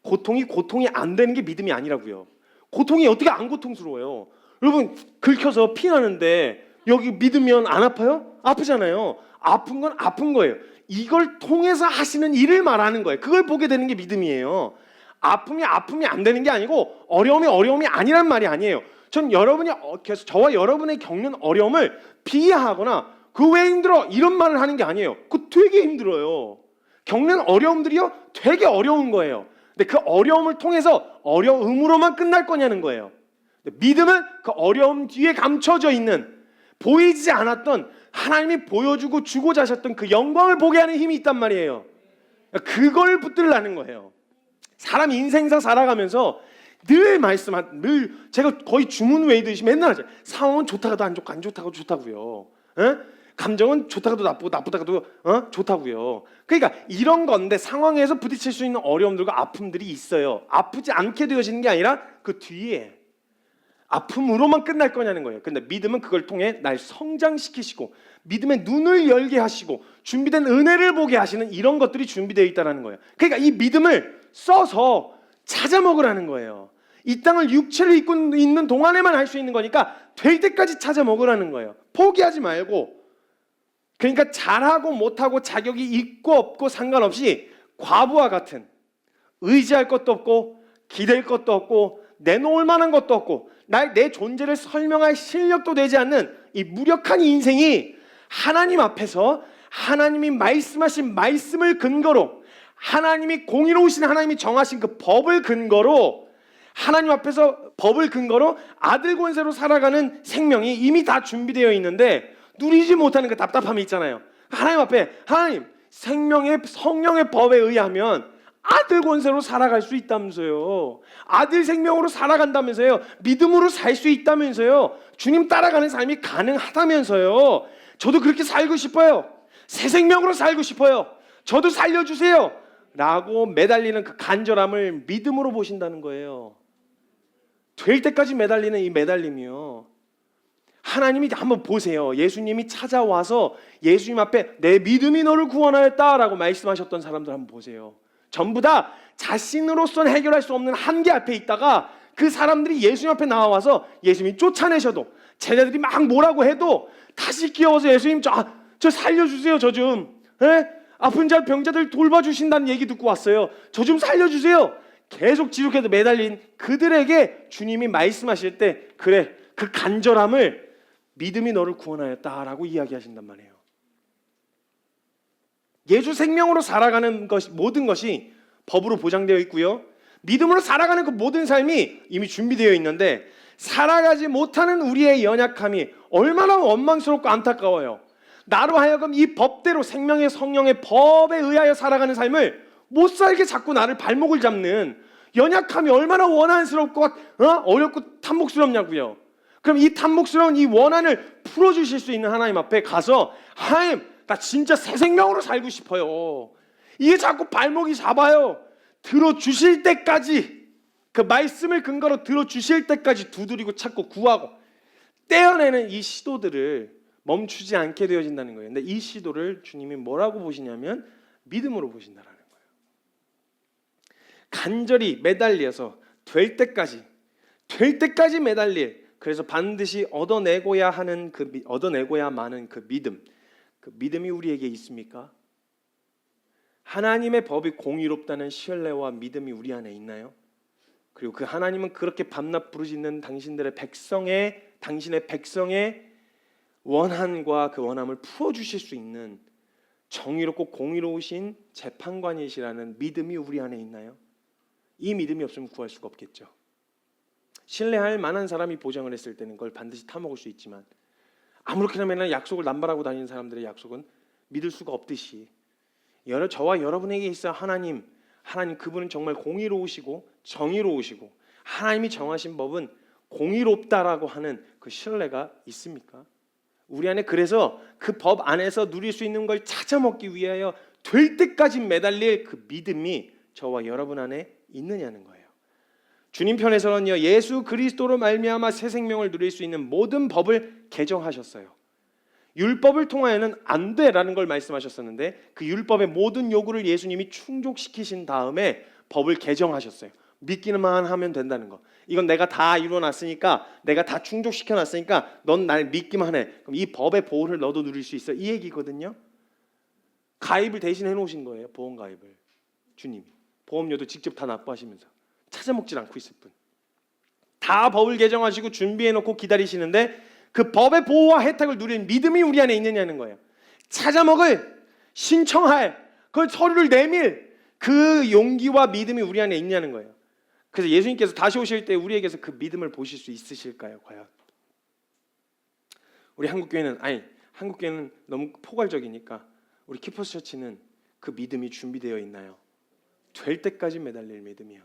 고통이 안 되는 게 믿음이 아니라고요. 고통이 어떻게 안 고통스러워요? 여러분 긁혀서 피 나는데 여기 믿으면 안 아파요? 아프잖아요. 아픈 건 아픈 거예요. 이걸 통해서 하시는 일을 말하는 거예요. 그걸 보게 되는 게 믿음이에요. 아픔이 안 되는 게 아니고 어려움이 아니란 말이 아니에요. 전 저와 여러분이 겪는 어려움을 비하하거나 그 왜 힘들어 이런 말을 하는 게 아니에요. 그거 되게 힘들어요. 겪는 어려움들이요 되게 어려운 거예요. 근데 그 어려움을 통해서 어려움으로만 끝날 거냐는 거예요. 믿음은 그 어려움 뒤에 감춰져 있는, 보이지 않았던 하나님이 보여주고 주고자 하셨던 그 영광을 보게 하는 힘이 있단 말이에요. 그걸 붙들라는 거예요. 사람 인생사 살아가면서 늘 제가 거의 주문 외우듯이 맨날 하죠. 상황은 좋다가도 안 좋고 안 좋다가도 좋다고요. 감정은 좋다가도 나쁘고 나쁘다가도 좋다고요. 그러니까 이런 건데 상황에서 부딪힐 수 있는 어려움들과 아픔들이 있어요. 아프지 않게 되어지는 게 아니라 그 뒤에 아픔으로만 끝날 거냐는 거예요. 근데 믿음은 그걸 통해 날 성장시키시고 믿음의 눈을 열게 하시고 준비된 은혜를 보게 하시는 이런 것들이 준비되어 있다는 거예요. 그러니까 이 믿음을 써서 찾아 먹으라는 거예요. 이 땅을 육체를 입고 있는 동안에만 할 수 있는 거니까 될 때까지 찾아 먹으라는 거예요. 포기하지 말고. 그러니까 잘하고 못하고 자격이 있고 없고 상관없이 과부와 같은 의지할 것도 없고 기댈 것도 없고 내놓을 만한 것도 없고 내 존재를 설명할 실력도 되지 않는 이 무력한 인생이 하나님 앞에서 하나님이 말씀하신 말씀을 근거로 하나님이 공의로우신 하나님이 정하신 그 법을 근거로 하나님 앞에서 법을 근거로 아들 권세로 살아가는 생명이 이미 다 준비되어 있는데 누리지 못하는 그 답답함이 있잖아요. 하나님 앞에 하나님 생명의 성령의 법에 의하면 아들 권세로 살아갈 수 있다면서요. 아들 생명으로 살아간다면서요. 믿음으로 살 수 있다면서요. 주님 따라가는 삶이 가능하다면서요. 저도 그렇게 살고 싶어요. 새 생명으로 살고 싶어요. 저도 살려주세요. 라고 매달리는 그 간절함을 믿음으로 보신다는 거예요. 될 때까지 매달리는 이 매달림이요. 하나님이 한번 보세요. 예수님이 찾아와서 예수님 앞에 내 믿음이 너를 구원하였다라고 말씀하셨던 사람들 한번 보세요. 전부 다 자신으로서는 해결할 수 없는 한계 앞에 있다가 그 사람들이 예수님 앞에 나와서 예수님이 쫓아내셔도 제자들이 막 뭐라고 해도 다시 끼어와서 예수님 저 살려주세요. 저 좀 아픈 자 병자들 돌봐주신다는 얘기 듣고 왔어요. 저 좀 살려주세요. 계속 지속해서 매달린 그들에게 주님이 말씀하실 때 그래 그 간절함을 믿음이 너를 구원하였다라고 이야기하신단 말이에요. 예수 생명으로 살아가는 모든 것이 법으로 보장되어 있고요. 믿음으로 살아가는 그 모든 삶이 이미 준비되어 있는데 살아가지 못하는 우리의 연약함이 얼마나 원망스럽고 안타까워요. 나로 하여금 이 법대로 생명의 성령의 법에 의하여 살아가는 삶을 못 살게 자꾸 나를 발목을 잡는 연약함이 얼마나 원한스럽고 어렵고 탐복스럽냐고요. 그럼 이 탐복스러운 이 원한을 풀어주실 수 있는 하나님 앞에 가서 하나님 나 진짜 새 생명으로 살고 싶어요. 이게 자꾸 발목이 잡아요. 들어주실 때까지 그 말씀을 근거로 들어주실 때까지 두드리고 찾고 구하고 떼어내는 이 시도들을 멈추지 않게 되어진다는 거예요. 근데 이 시도를 주님이 뭐라고 보시냐면 믿음으로 보신다라는 거예요. 간절히 매달려서 될 때까지 매달릴 그래서 반드시 얻어내고야 마는 그 믿음. 그 믿음이 우리에게 있습니까? 하나님의 법이 공의롭다는 신뢰와 믿음이 우리 안에 있나요? 그리고 그 하나님은 그렇게 밤낮 부르짖는 당신의 백성의 원한과 그 원함을 풀어주실 수 있는 정의롭고 공의로우신 재판관이시라는 믿음이 우리 안에 있나요? 이 믿음이 없으면 구할 수가 없겠죠. 신뢰할 만한 사람이 보장을 했을 때는 그걸 반드시 타먹을 수 있지만 아무렇게나 맨날 약속을 남발하고 다니는 사람들의 약속은 믿을 수가 없듯이 저와 여러분에게 있어 하나님 그분은 정말 공의로우시고 정의로우시고 하나님이 정하신 법은 공의롭다라고 하는 그 신뢰가 있습니까? 우리 안에 그래서 그 법 안에서 누릴 수 있는 걸 찾아 먹기 위하여 될 때까지 매달릴 그 믿음이 저와 여러분 안에 있느냐는 거예요. 주님 편에서는요 예수 그리스도로 말미암아 새 생명을 누릴 수 있는 모든 법을 개정하셨어요. 율법을 통하여는 안 돼라는 걸 말씀하셨었는데 그 율법의 모든 요구를 예수님이 충족시키신 다음에 법을 개정하셨어요. 믿기만 하면 된다는 거. 이건 내가 다 이루어놨으니까 내가 다 충족시켜놨으니까 넌 날 믿기만 해. 그럼 이 법의 보호를 너도 누릴 수 있어. 이 얘기거든요. 가입을 대신 해놓으신 거예요. 보험 가입을. 주님이. 보험료도 직접 다 납부하시면서. 찾아먹질 않고 있을 뿐. 다 법을 개정하시고 준비해놓고 기다리시는데 그 법의 보호와 혜택을 누리는 믿음이 우리 안에 있느냐는 거예요. 찾아먹을, 신청할, 그 서류를 내밀 그 용기와 믿음이 우리 안에 있냐는 거예요. 그래서 예수님께서 다시 오실 때 우리에게서 그 믿음을 보실 수 있으실까요? 과연? 우리 한국교회는 너무 포괄적이니까 우리 키퍼스 처치는 그 믿음이 준비되어 있나요? 될 때까지 매달릴 믿음이요.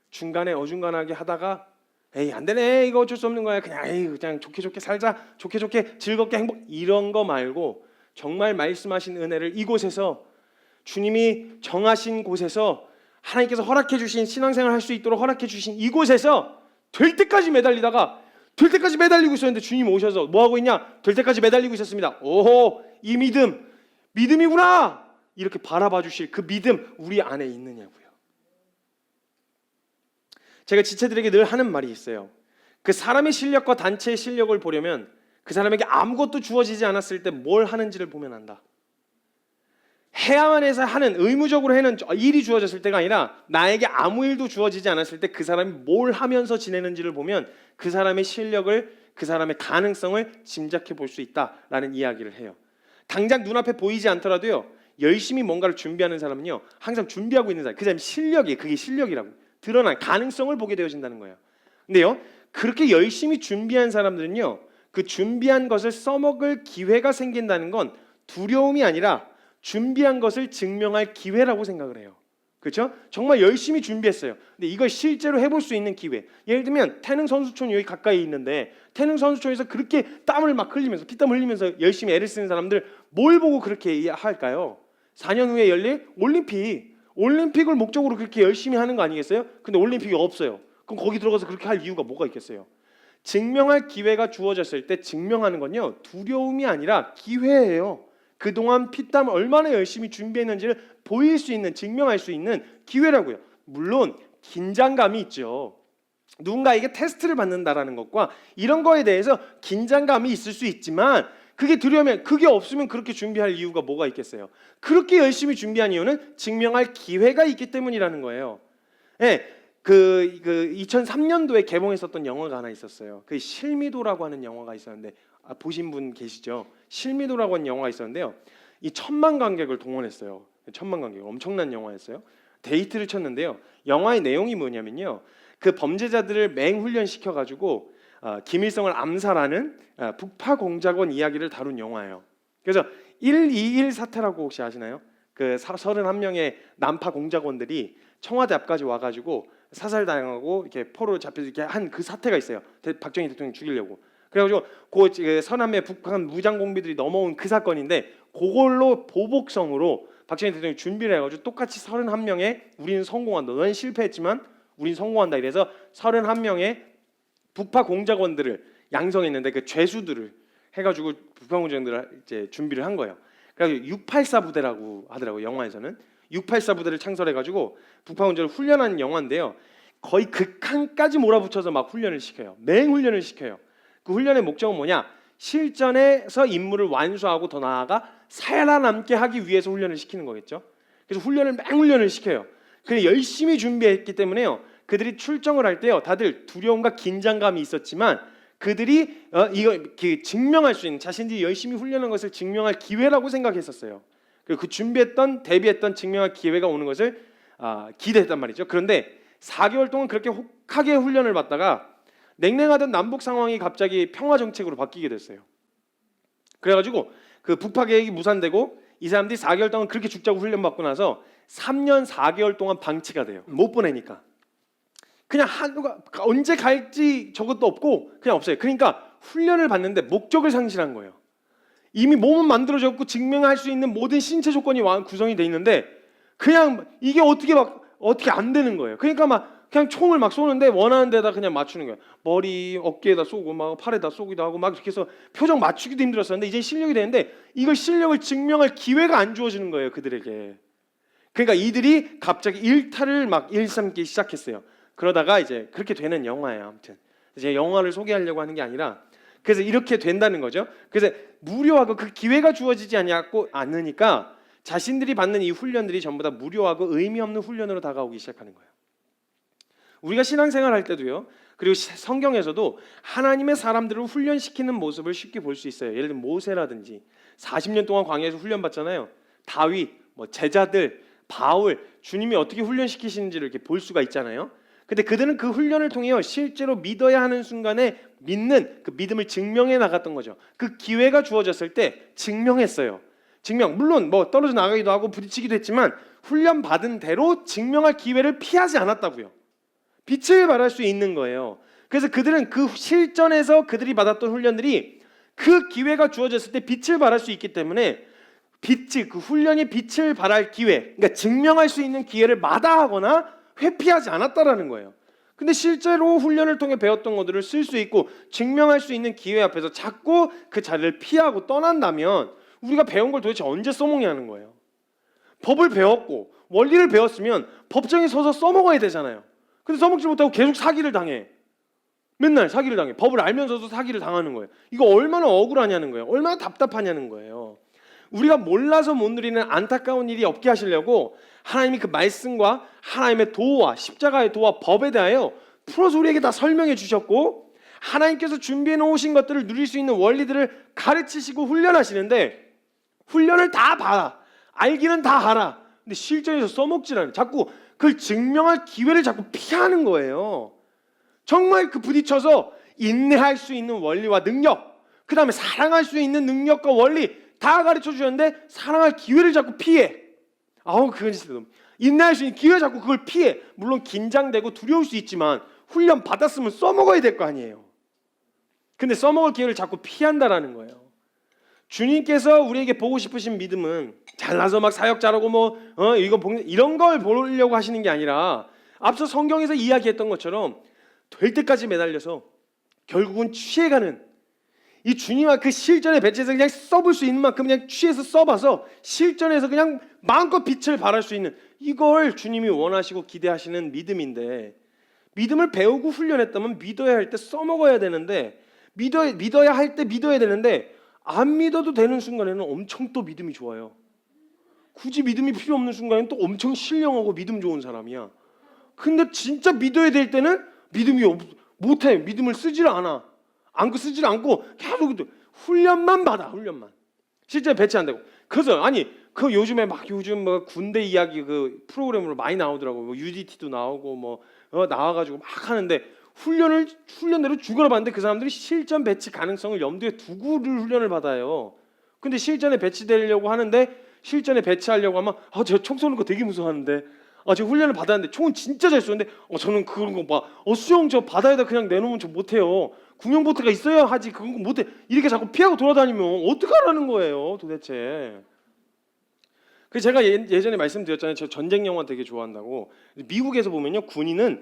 중간에 어중간하게 하다가 에이 안 되네 이거 어쩔 수 없는 거야 그냥 좋게 살자 좋게 즐겁게 행복 이런 거 말고 정말 말씀하신 은혜를 이곳에서 주님이 정하신 곳에서 하나님께서 허락해 주신 신앙생활 할 수 있도록 허락해 주신 이곳에서 될 때까지 매달리다가 될 때까지 매달리고 있었는데 주님 오셔서 뭐 하고 있냐? 될 때까지 매달리고 있었습니다. 오호, 이 믿음이구나. 이렇게 바라봐 주실 그 믿음 우리 안에 있느냐고요. 제가 지체들에게 늘 하는 말이 있어요. 그 사람의 실력과 단체의 실력을 보려면 그 사람에게 아무것도 주어지지 않았을 때 뭘 하는지를 보면 안다. 해야만 해서 하는, 의무적으로 해는 일이 주어졌을 때가 아니라 나에게 아무 일도 주어지지 않았을 때 그 사람이 뭘 하면서 지내는지를 보면 그 사람의 실력을, 그 사람의 가능성을 짐작해 볼 수 있다라는 이야기를 해요. 당장 눈앞에 보이지 않더라도요, 열심히 뭔가를 준비하는 사람은요, 항상 준비하고 있는 사람, 그 사람의 실력이, 그게 실력이라고 드러난 가능성을 보게 되어진다는 거예요. 근데요, 그렇게 열심히 준비한 사람들은요, 그 준비한 것을 써먹을 기회가 생긴다는 건 두려움이 아니라 준비한 것을 증명할 기회라고 생각을 해요. 그렇죠? 정말 열심히 준비했어요. 근데 이걸 실제로 해볼 수 있는 기회. 예를 들면 태릉 선수촌이 여기 가까이 있는데 태릉 선수촌에서 그렇게 땀을 막 흘리면서 피땀 흘리면서 열심히 애를 쓰는 사람들 뭘 보고 그렇게 할까요? 4년 후에 열릴 올림픽을 목적으로 그렇게 열심히 하는 거 아니겠어요? 근데 올림픽이 없어요. 그럼 거기 들어가서 그렇게 할 이유가 뭐가 있겠어요? 증명할 기회가 주어졌을 때 증명하는 건요, 두려움이 아니라 기회예요. 그동안 피땀을 얼마나 열심히 준비했는지를 보일 수 있는, 증명할 수 있는 기회라고요. 물론 긴장감이 있죠. 누군가에게 테스트를 받는다라는 것과 이런 거에 대해서 긴장감이 있을 수 있지만 그게 두려우면, 그게 없으면 그렇게 준비할 이유가 뭐가 있겠어요? 그렇게 열심히 준비한 이유는 증명할 기회가 있기 때문이라는 거예요. 네, 그 2003년도에 개봉했었던 영화가 하나 있었어요. 그 실미도라고 하는 영화가 있었는데 보신 분 계시죠? 실미도라고 하는 영화가 있었는데요. 이 1000만 관객을 동원했어요. 1000만 관객, 엄청난 영화였어요. 데이트를 쳤는데요. 영화의 내용이 뭐냐면요, 그 범죄자들을 맹훈련 시켜가지고 김일성을 암살하는 북파 공작원 이야기를 다룬 영화예요. 그래서 121 사태라고 혹시 아시나요? 그 31명의 남파 공작원들이 청와대 앞까지 와가지고 사살당하고 이렇게 포로 잡혀서 이렇게 한 그 사태가 있어요. 박정희 대통령 죽이려고. 그래가지고 그 서남의 북한 무장 공비들이 넘어온 그 사건인데 그걸로 보복성으로 박정희 대통령이 준비를 해가지고 똑같이 31명의 우리는 성공한다, 너는 실패했지만 우리는 성공한다 이래서 31명의 북파 공작원들을 양성했는데 그 죄수들을 해가지고 북파 공작원들을 이제 준비를 한 거예요. 그래서 684 부대라고 하더라고요. 영화에서는 684 부대를 창설해가지고 북파 공작원을 훈련하는 영화인데요. 거의 극한까지 몰아붙여서 막 훈련을 시켜요. 맹훈련을 시켜요. 그 훈련의 목적은 뭐냐? 실전에서 임무를 완수하고 더 나아가 살아남게 하기 위해서 훈련을 시키는 거겠죠. 그래서 훈련을 맹훈련을 시켜요. 그래 열심히 준비했기 때문에요. 그들이 출정을 할 때요, 다들 두려움과 긴장감이 있었지만 그들이 이거 증명할 수 있는, 자신들이 열심히 훈련한 것을 증명할 기회라고 생각했었어요. 그리고 그 준비했던, 대비했던 증명할 기회가 오는 것을 기대했단 말이죠. 그런데 4개월 동안 그렇게 혹하게 훈련을 받다가 냉랭하던 남북 상황이 갑자기 평화 정책으로 바뀌게 됐어요. 그래가지고 그 북파 계획이 무산되고 이 사람들이 4개월 동안 그렇게 죽자고 훈련받고 나서 3년 4개월 동안 방치가 돼요. 못 보내니까. 그냥 언제 갈지 저것도 없고 그냥 없어요. 그러니까 훈련을 받는데 목적을 상실한 거예요. 이미 몸은 만들어졌고 증명할 수 있는 모든 신체 조건이 구성이 돼 있는데 그냥 이게 어떻게 안 되는 거예요. 그러니까 그냥 총을 막 쏘는데 원하는 데다 그냥 맞추는 거예요. 머리, 어깨에다 쏘고 막 팔에다 쏘기도 하고 막 이렇게 해서 표정 맞추기도 힘들었었는데 이제 실력이 되는데 이걸 실력을 증명할 기회가 안 주어지는 거예요, 그들에게. 그러니까 이들이 갑자기 일탈을 막 일삼기 시작했어요. 그러다가 이제 그렇게 되는 영화예요. 아무튼 제가 영화를 소개하려고 하는 게 아니라 그래서 이렇게 된다는 거죠. 그래서 무료하고 그 기회가 주어지지 않으니까 자신들이 받는 이 훈련들이 전부 다 무료하고 의미 없는 훈련으로 다가오기 시작하는 거예요. 우리가 신앙생활 할 때도요, 그리고 성경에서도 하나님의 사람들을 훈련시키는 모습을 쉽게 볼 수 있어요. 예를 들면 모세라든지 40년 동안 광야에서 훈련받잖아요. 다윗, 제자들, 바울, 주님이 어떻게 훈련시키시는지를 이렇게 볼 수가 있잖아요. 근데 그들은 그 훈련을 통해 실제로 믿어야 하는 순간에 믿는 그 믿음을 증명해 나갔던 거죠. 그 기회가 주어졌을 때 증명했어요. 물론 떨어져 나가기도 하고 부딪히기도 했지만 훈련 받은 대로 증명할 기회를 피하지 않았다고요. 빛을 발할 수 있는 거예요. 그래서 그들은 그 실전에서 그들이 받았던 훈련들이 그 기회가 주어졌을 때 빛을 발할 수 있기 때문에 그 훈련이 빛을 발할 기회, 그러니까 증명할 수 있는 기회를 마다하거나 회피하지 않았다라는 거예요. 근데 실제로 훈련을 통해 배웠던 것들을 쓸 수 있고 증명할 수 있는 기회 앞에서 자꾸 그 자리를 피하고 떠난다면 우리가 배운 걸 도대체 언제 써먹냐는 거예요. 법을 배웠고 원리를 배웠으면 법정에 서서 써먹어야 되잖아요. 근데 써먹지 못하고 계속 사기를 당해. 맨날 사기를 당해. 법을 알면서도 사기를 당하는 거예요. 이거 얼마나 억울하냐는 거예요. 얼마나 답답하냐는 거예요. 우리가 몰라서 못 누리는 안타까운 일이 없게 하시려고 하나님이 그 말씀과 하나님의 도와 십자가의 도와 법에 대하여 풀어서 우리에게 다 설명해 주셨고 하나님께서 준비해 놓으신 것들을 누릴 수 있는 원리들을 가르치시고 훈련하시는데 훈련을 다 봐라. 알기는 다 알아. 근데 실전에서 써먹질 않아요. 자꾸 그걸 증명할 기회를 자꾸 피하는 거예요. 정말 그 부딪혀서 인내할 수 있는 원리와 능력, 그 다음에 사랑할 수 있는 능력과 원리 다 가르쳐 주셨는데 사랑할 기회를 자꾸 피해. 그건 진짜 너무 인내할 수 있는 기회 자꾸 그걸 피해. 물론 긴장되고 두려울 수 있지만 훈련 받았으면 써먹어야 될 거 아니에요. 근데 써먹을 기회를 자꾸 피한다라는 거예요. 주님께서 우리에게 보고 싶으신 믿음은 잘나서 막 사역 잘하고 이런 걸 보려고 하시는 게 아니라 앞서 성경에서 이야기했던 것처럼 될 때까지 매달려서 결국은 취해가는 이 주님과 그 실전의 배치에서 그냥 써볼 수 있는 만큼 그냥 취해서 써봐서 실전에서 그냥 마음껏 빛을 발할 수 있는 이걸 주님이 원하시고 기대하시는 믿음인데 믿음을 배우고 훈련했다면 믿어야 할 때 써먹어야 되는데 믿어야 할 때 믿어야 되는데 안 믿어도 되는 순간에는 엄청 또 믿음이 좋아요. 굳이 믿음이 필요 없는 순간에는 또 엄청 신령하고 믿음 좋은 사람이야. 근데 진짜 믿어야 될 때는 믿음이 못해. 믿음을 쓰질 않아. 쓰질 않고 계속 훈련만 받아. 훈련만. 실제 배치 안 되고. 그래서 그 요즘에 요즘 군대 이야기 그 프로그램으로 많이 나오더라고. UDT도 나오고 나와가지고 막 하는데 훈련대로 죽어라 봤는데 그 사람들이 실전 배치 가능성을 염두에 두고 훈련을 받아요. 근데 실전에 배치되려고 하는데 실전에 배치하려고 하면 제가 총 쏘는 거 되게 무서워하는데 제가 훈련을 받았는데 총은 진짜 잘 쏘는데 저는 그런 거 수영 저 바다에다 그냥 내놓으면 저 못해요. 구명보트가 있어야 하지 그런 거 못해. 이렇게 자꾸 피하고 돌아다니면 어떡하라는 거예요 도대체. 그래서 제가 예전에 말씀드렸잖아요. 저 전쟁 영화 되게 좋아한다고. 미국에서 보면요, 군인은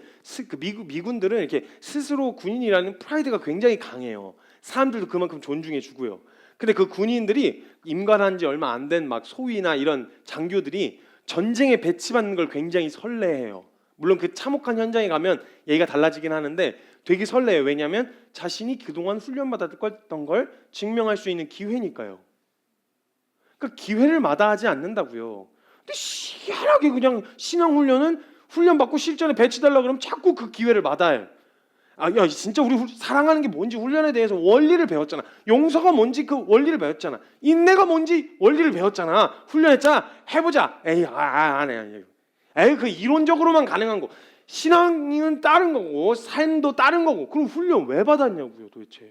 미군들은 이렇게 스스로 군인이라는 프라이드가 굉장히 강해요. 사람들도 그만큼 존중해 주고요. 근데 그 군인들이 임관한 지 얼마 안 된 소위나 이런 장교들이 전쟁에 배치받는 걸 굉장히 설레해요. 물론 그 참혹한 현장에 가면 얘기가 달라지긴 하는데 되게 설레요. 왜냐하면 자신이 그동안 훈련받았던 걸 증명할 수 있는 기회니까요. 그러니까 기회를 마다하지 않는다고요. 근데 희한하게 그냥 신앙훈련은 훈련받고 실전에 배치달라고 그러면 자꾸 그 기회를 마다해. 야 진짜 우리 사랑하는 게 뭔지 훈련에 대해서 원리를 배웠잖아. 용서가 뭔지 그 원리를 배웠잖아. 인내가 뭔지 원리를 배웠잖아. 훈련했잖아. 해보자. 안 해. 그 이론적으로만 가능한 거. 신앙은 다른 거고 삶도 다른 거고. 그럼 훈련 왜 받았냐고요 도대체.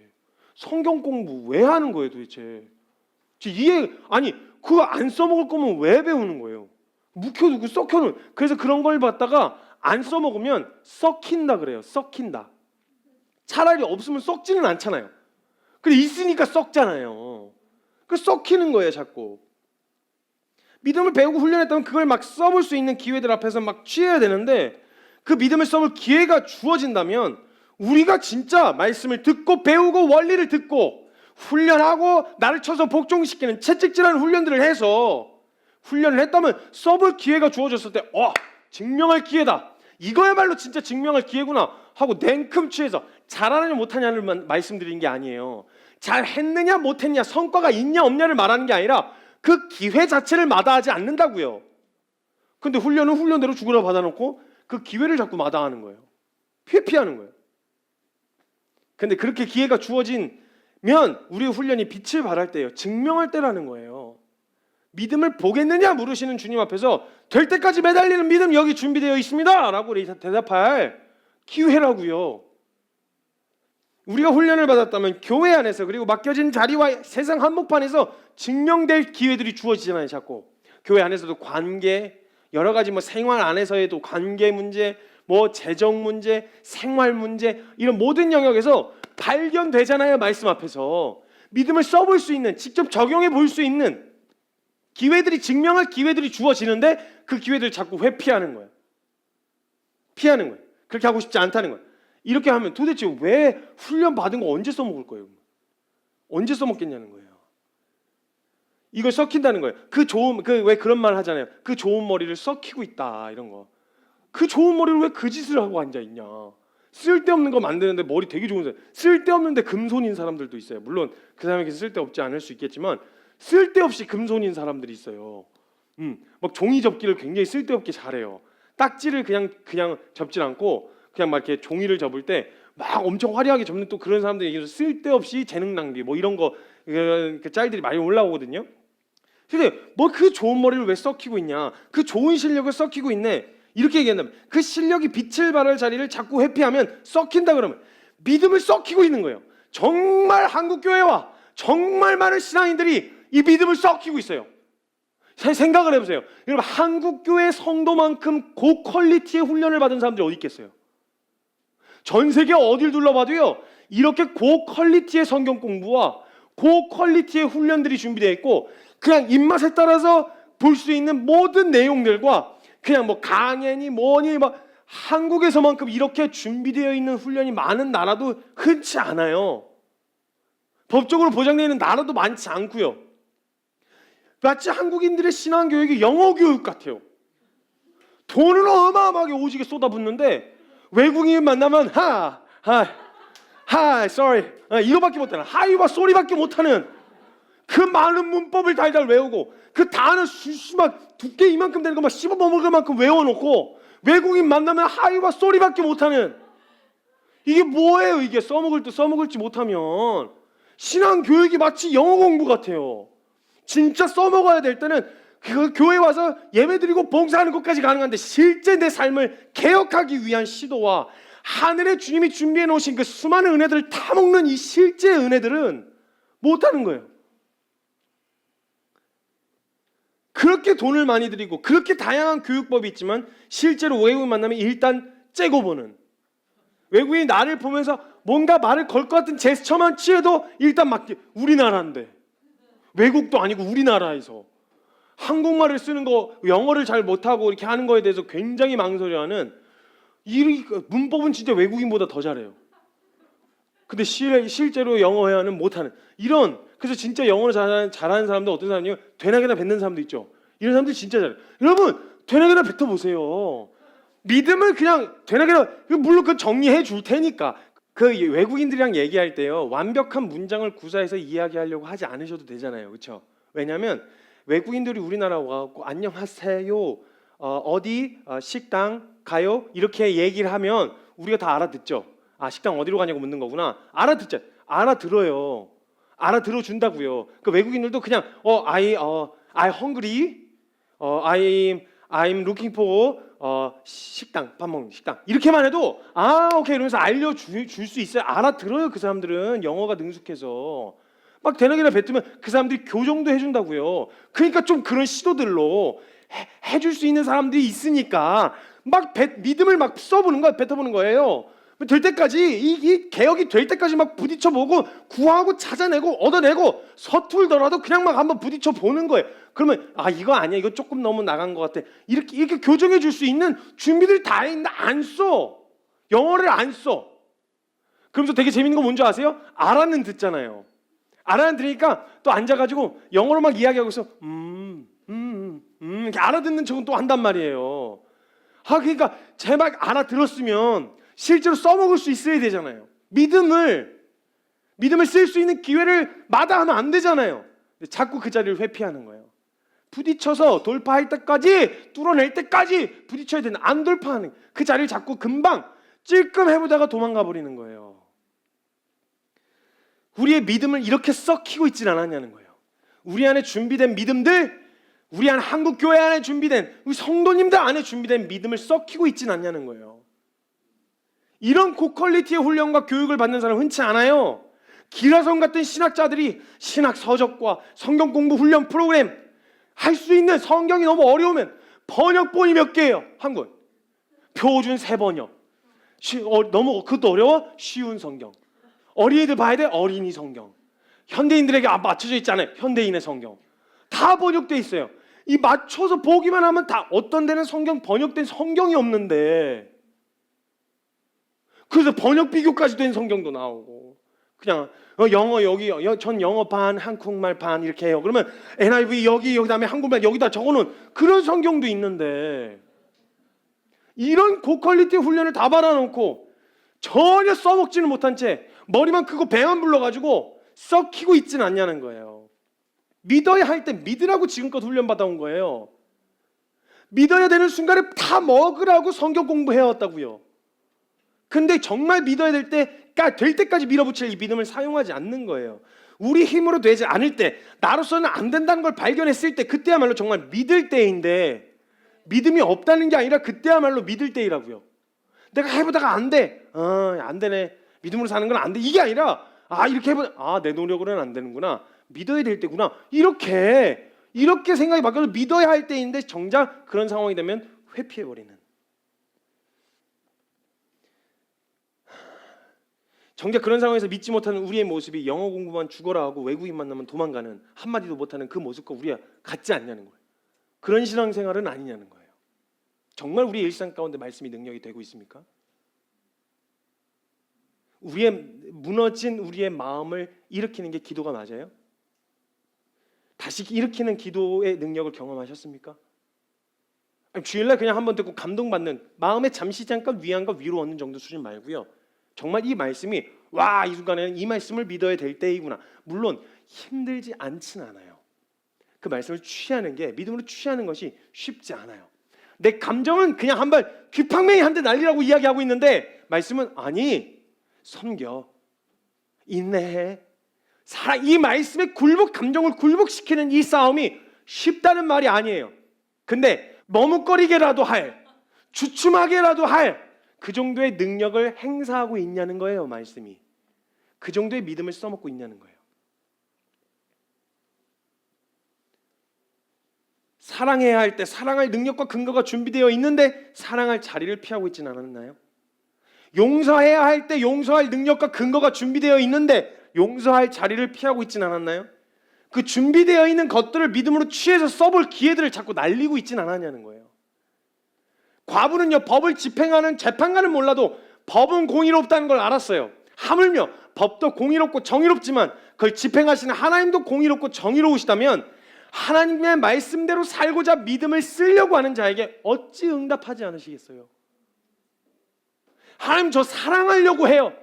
성경 공부 왜 하는 거예요 도대체. 그거 안 써먹을 거면 왜 배우는 거예요? 묵혀두고 썩혀놓은. 그래서 그런 걸 받다가 안 써먹으면 썩힌다 그래요. 썩힌다. 차라리 없으면 썩지는 않잖아요. 근데 있으니까 썩잖아요. 그 썩히는 거예요 자꾸. 믿음을 배우고 훈련했다면 그걸 막 써볼 수 있는 기회들 앞에서 막 취해야 되는데 그 믿음을 써볼 기회가 주어진다면 우리가 진짜 말씀을 듣고 배우고 원리를 듣고 훈련하고 나를 쳐서 복종시키는 채찍질하는 훈련들을 해서 훈련을 했다면 써볼 기회가 주어졌을 때 증명할 기회다. 이거야말로 진짜 증명할 기회구나 하고 냉큼 취해서 잘하느냐 못하냐를 말씀드리는 게 아니에요. 잘했느냐 못했냐 성과가 있냐 없냐를 말하는 게 아니라 그 기회 자체를 마다하지 않는다고요. 근데 훈련은 훈련대로 죽으라 받아놓고 그 기회를 자꾸 마다하는 거예요. 피하는 거예요. 근데 그렇게 기회가 주어지면 우리의 훈련이 빛을 발할 때예요. 증명할 때라는 거예요. 믿음을 보겠느냐 물으시는 주님 앞에서 될 때까지 매달리는 믿음 여기 준비되어 있습니다 라고 대답할 기회라고요. 우리가 훈련을 받았다면 교회 안에서 그리고 맡겨진 자리와 세상 한복판에서 증명될 기회들이 주어지잖아요. 자꾸 교회 안에서도 관계 여러 가지 생활 안에서에도 관계 문제 재정 문제 생활 문제 이런 모든 영역에서 발견되잖아요. 말씀 앞에서 믿음을 써볼 수 있는 직접 적용해 볼 수 있는 기회들이 증명할 기회들이 주어지는데 그 기회들을 자꾸 회피하는 거예요. 피하는 거예요. 그렇게 하고 싶지 않다는 거예요. 이렇게 하면 도대체 왜 훈련 받은 거 언제 써먹을 거예요? 언제 써먹겠냐는 거예요. 이걸 썩힌다는 거예요. 왜 그런 말 하잖아요. 그 좋은 머리를 썩히고 있다 이런 거. 그 좋은 머리를 왜 그 짓을 하고 앉아 있냐? 쓸데없는 거 만드는데 머리 되게 좋은 사람, 쓸데없는데 금손인 사람들도 있어요. 물론 그 사람에게 쓸데없지 않을 수 있겠지만 쓸데없이 금손인 사람들이 있어요. 막 종이 접기를 굉장히 쓸데없게 잘해요. 딱지를 그냥 접질 않고 그냥 막 이렇게 종이를 접을 때 막 엄청 화려하게 접는 또 그런 사람들 얘기해서 쓸데없이 재능 낭비 뭐 이런 거 그 짤들이 많이 올라오거든요. 근데 뭐 그 좋은 머리를 왜 썩히고 있냐? 그 좋은 실력을 썩히고 있네. 이렇게 얘기한다면 그 실력이 빛을 발할 자리를 자꾸 회피하면 썩힌다 그러면 믿음을 썩히고 있는 거예요. 정말 한국 교회와 정말 많은 신앙인들이 이 믿음을 썩히고 있어요. 생각을 해보세요. 여러분 한국 교회 성도만큼 고퀄리티의 훈련을 받은 사람들이 어디 있겠어요? 전 세계 어딜 둘러봐도요. 이렇게 고퀄리티의 성경 공부와 고퀄리티의 훈련들이 준비되어 있고 그냥 입맛에 따라서 볼 수 있는 모든 내용들과 그냥 뭐 강연이 뭐니 막 한국에서만큼 이렇게 준비되어 있는 훈련이 많은 나라도 흔치 않아요. 법적으로 보장되어 있는 나라도 많지 않고요. 마치 한국인들의 신앙교육이 영어 교육 같아요. 돈을 어마어마하게 오지게 쏟아붓는데 외국인 만나면 hi, sorry 이거밖에 못하는 하이와 쏘리밖에 못하는 그 많은 문법을 달달 외우고 그 단어 막 두께 이만큼 되는 거 막 씹어 먹을 만큼 외워놓고 외국인 만나면 하이와 쏘리밖에 못하는 이게 뭐예요? 이게 써먹을 듯 써먹을지 못하면 신앙 교육이 마치 영어 공부 같아요. 진짜 써먹어야 될 때는 그 교회 와서 예배드리고 봉사하는 것까지 가능한데 실제 내 삶을 개혁하기 위한 시도와 하늘의 주님이 준비해 놓으신 그 수많은 은혜들을 타먹는 이 실제 은혜들은 못하는 거예요. 그렇게 돈을 많이 들이고 그렇게 다양한 교육법이 있지만 실제로 외국인 만나면 일단 째고 보는, 외국인이 나를 보면서 뭔가 말을 걸 것 같은 제스처만 취해도 일단 맞게, 우리나라인데 외국도 아니고 우리나라에서 한국말을 쓰는 거 영어를 잘 못하고 이렇게 하는 거에 대해서 굉장히 망설여하는, 이 문법은 진짜 외국인보다 더 잘해요. 근데 실제로 영어 회화는 못하는 이런, 그래서 진짜 영어를 잘하는 사람도 어떤 사람이요? 되나게나 뱉는 사람도 있죠. 이런 사람들 진짜 잘해요. 여러분 되나게나 뱉어보세요. 믿음을 그냥 되나게나, 물론 그 정리해 줄 테니까 그 외국인들이랑 얘기할 때요 완벽한 문장을 구사해서 이야기하려고 하지 않으셔도 되잖아요. 그렇죠? 왜냐하면 외국인들이 우리나라 와갖고 안녕하세요 어디 식당 가요 이렇게 얘기를 하면 우리가 다 알아듣죠. 아 식당 어디로 가냐고 묻는 거구나. 알아듣죠. 알아들어요. 알아들어 준다고요. 그 외국인들도 그냥 I hungry, I'm looking for 식당, 밥 먹는 식당 이렇게만 해도 오케이 이러면서 알려줄 수 있어요. 알아들어요. 그 사람들은 영어가 능숙해서 막 대낮이나 뱉으면 그 사람들이 교정도 해준다고요. 그러니까 좀 그런 시도들로 해줄 수 있는 사람들이 있으니까 막 믿음을 막 써보는 거예요. 뱉어보는 거예요. 될 때까지 이 개혁이 될 때까지 막 부딪혀보고 구하고 찾아내고 얻어내고 서툴더라도 그냥 막 한번 부딪혀 보는 거예요. 그러면 이거 아니야, 이거 조금 너무 나간 것 같아, 이렇게 교정해 줄 수 있는 준비들이 다 있는데 안 써. 영어를 안 써. 그러면서 되게 재밌는 거 뭔지 아세요? 알아는 듣잖아요. 알아는 들으니까 또 앉아가지고 영어로 막 이야기하고 있어. 이렇게 알아듣는 척은 또 한단 말이에요. 그러니까 제발 알아들었으면 실제로 써먹을 수 있어야 되잖아요. 믿음을 쓸 수 있는 기회를 마다하면 안 되잖아요. 자꾸 그 자리를 회피하는 거예요. 부딪혀서 돌파할 때까지, 뚫어낼 때까지 부딪혀야 되는, 안 돌파하는 그 자리를 자꾸 금방 찔끔 해보다가 도망가 버리는 거예요. 우리의 믿음을 이렇게 썩히고 있진 않았냐는 거예요. 우리 안에 준비된 믿음들, 우리 안 한국 교회 안에 준비된, 우리 성도님들 안에 준비된 믿음을 썩히고 있진 않냐는 거예요. 이런 고퀄리티의 훈련과 교육을 받는 사람 흔치 않아요. 기라성 같은 신학자들이 신학 서적과 성경 공부 훈련 프로그램 할 수 있는, 성경이 너무 어려우면 번역본이 몇 개예요. 한 권. 표준 3번역. 너무 그것도 어려워? 쉬운 성경. 어린이들 봐야 돼? 어린이 성경. 현대인들에게 맞춰져 있잖아요. 현대인의 성경. 다 번역돼 있어요. 이 맞춰서 보기만 하면 다, 어떤 데는 성경 번역된 성경이 없는데 그래서 번역 비교까지 된 성경도 나오고, 그냥 영어 여기 전 영어 반 한국말 반 이렇게 해요. 그러면 NIV 여기 그다음에 한국말 여기다 적어놓은 그런 성경도 있는데, 이런 고퀄리티 훈련을 다 받아놓고 전혀 써먹지는 못한 채 머리만 크고 배만 불러가지고 썩히고 있지는 않냐는 거예요. 믿어야 할 때 믿으라고 지금껏 훈련받아온 거예요. 믿어야 되는 순간에 다 먹으라고 성경 공부해왔다고요. 근데 정말 믿어야 될 때까지 밀어붙일 이 믿음을 사용하지 않는 거예요. 우리 힘으로 되지 않을 때, 나로서는 안 된다는 걸 발견했을 때, 그때야말로 정말 믿을 때인데, 믿음이 없다는 게 아니라 그때야말로 믿을 때이라고요. 내가 해보다가 안 돼. 안 되네. 믿음으로 사는 건 안 돼. 이게 아니라 이렇게 해보다 내 노력으로는 안 되는구나. 믿어야 될 때구나. 이렇게 생각이 바뀌어서 믿어야 할 때인데 정작 그런 상황이 되면 회피해버리는. 정작 그런 상황에서 믿지 못하는 우리의 모습이 영어 공부만 죽어라 하고 외국인 만나면 도망가는, 한마디도 못하는 그 모습과 우리가 같지 않냐는 거예요. 그런 신앙생활은 아니냐는 거예요. 정말 우리 일상 가운데 말씀이 능력이 되고 있습니까? 무너진 우리의 마음을 일으키는 게 기도가 맞아요? 다시 일으키는 기도의 능력을 경험하셨습니까? 아니, 주일날 그냥 한번 듣고 감동받는, 마음에 잠시 잠깐 위안과 위로 얻는 정도 수준 말고요. 정말 이 말씀이 이 순간에는 이 말씀을 믿어야 될 때이구나. 물론 힘들지 않진 않아요. 그 말씀을 취하는 게, 믿음으로 취하는 것이 쉽지 않아요. 내 감정은 그냥 한번 귓팡맹이 한 대 날리라고 이야기하고 있는데, 말씀은 아니, 섬겨, 인내해, 이 말씀의 감정을 굴복시키는 이 싸움이 쉽다는 말이 아니에요. 근데 머뭇거리게라도 할, 주춤하게라도 할 그 정도의 능력을 행사하고 있냐는 거예요. 말씀이 그 정도의 믿음을 써먹고 있냐는 거예요. 사랑해야 할 때 사랑할 능력과 근거가 준비되어 있는데 사랑할 자리를 피하고 있지는 않았나요? 용서해야 할 때 용서할 능력과 근거가 준비되어 있는데 용서할 자리를 피하고 있지는 않았나요? 그 준비되어 있는 것들을 믿음으로 취해서 써볼 기회들을 자꾸 날리고 있지는 않았냐는 거예요. 과부는요, 법을 집행하는 재판관은 몰라도 법은 공의롭다는 걸 알았어요. 하물며 법도 공의롭고 정의롭지만 그걸 집행하시는 하나님도 공의롭고 정의로우시다면 하나님의 말씀대로 살고자 믿음을 쓰려고 하는 자에게 어찌 응답하지 않으시겠어요? 하나님, 저 사랑하려고 해요.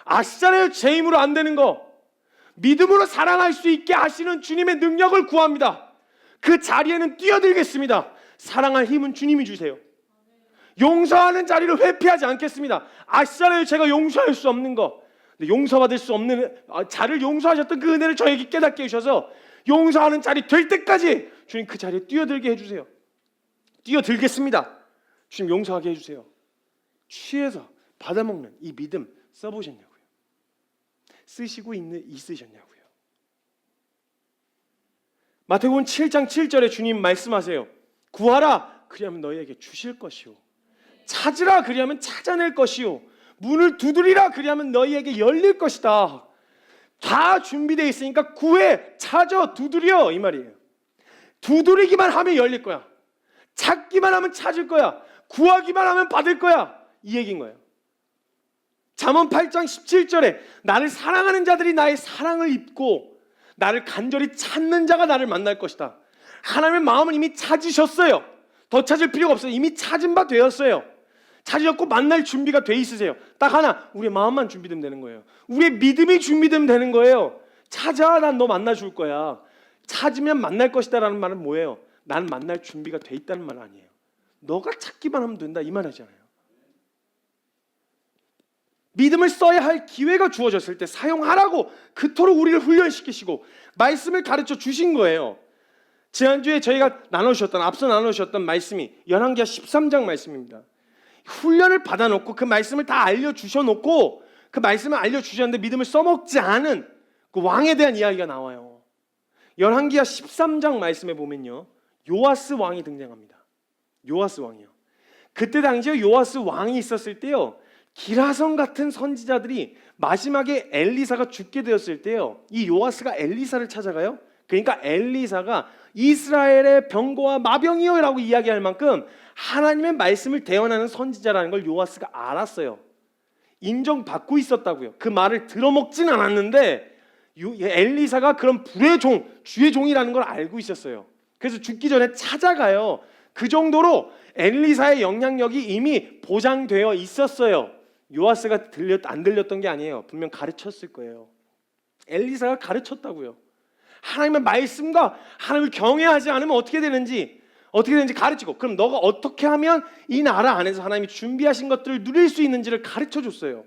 아시잖아요, 제 힘으로 안 되는 거. 믿음으로 사랑할 수 있게 하시는 주님의 능력을 구합니다. 그 자리에는 뛰어들겠습니다. 사랑할 힘은 주님이 주세요. 용서하는 자리를 회피하지 않겠습니다. 아시잖아요, 제가 용서할 수 없는 거. 근데 용서받을 수 없는 자를 용서하셨던 그 은혜를 저에게 깨닫게 해주셔서 용서하는 자리 될 때까지 주님 그 자리에 뛰어들게 해주세요. 뛰어들겠습니다. 주님 용서하게 해주세요. 취해서 받아먹는 이 믿음 써보셨냐고요? 쓰시고 있으셨냐고요? 마태복음 7장 7절에 주님 말씀하세요. 구하라, 그리하면 너희에게 주실 것이요. 찾으라, 그리하면 찾아낼 것이요. 문을 두드리라, 그리하면 너희에게 열릴 것이다. 다 준비되어 있으니까 구해, 찾아, 두드려, 이 말이에요. 두드리기만 하면 열릴 거야. 찾기만 하면 찾을 거야. 구하기만 하면 받을 거야. 이 얘기인 거예요. 잠언 8장 17절에 나를 사랑하는 자들이 나의 사랑을 입고 나를 간절히 찾는 자가 나를 만날 것이다. 하나님의 마음은 이미 찾으셨어요. 더 찾을 필요가 없어요. 이미 찾은 바 되었어요. 찾으셨고 만날 준비가 돼 있으세요. 딱 하나, 우리의 마음만 준비되면 되는 거예요. 우리의 믿음이 준비되면 되는 거예요. 찾아, 난 너 만나줄 거야. 찾으면 만날 것이다 라는 말은 뭐예요? 난 만날 준비가 돼 있다는 말 아니에요. 너가 찾기만 하면 된다, 이 말이잖아요. 믿음을 써야 할 기회가 주어졌을 때 사용하라고 그토록 우리를 훈련시키시고 말씀을 가르쳐 주신 거예요. 지난주에 저희가 앞서 나누셨던 말씀이 열왕기하 13장 말씀입니다. 훈련을 받아놓고 그 말씀을 다 알려주셔놓고 그 말씀을 알려주셨는데 믿음을 써먹지 않은 그 왕에 대한 이야기가 나와요. 열왕기하 13장 말씀에 보면요, 요아스 왕이 등장합니다. 요아스 왕이요. 그때 당시에 요아스 왕이 있었을 때요, 기라성 같은 선지자들이 마지막에 엘리사가 죽게 되었을 때요, 이 요아스가 엘리사를 찾아가요. 그러니까 엘리사가 이스라엘의 병거와 마병이요 라고 이야기할 만큼 하나님의 말씀을 대언하는 선지자라는 걸 요아스가 알았어요. 인정받고 있었다고요. 그 말을 들어먹진 않았는데 엘리사가 그런 불의 종, 주의 종이라는 걸 알고 있었어요. 그래서 죽기 전에 찾아가요. 그 정도로 엘리사의 영향력이 이미 보장되어 있었어요. 요아스가 안 들렸던 게 아니에요. 분명 가르쳤을 거예요. 엘리사가 가르쳤다고요. 하나님의 말씀과 하나님을 경외하지 않으면 어떻게 되는지 가르치고, 그럼 너가 어떻게 하면 이 나라 안에서 하나님이 준비하신 것들을 누릴 수 있는지를 가르쳐줬어요.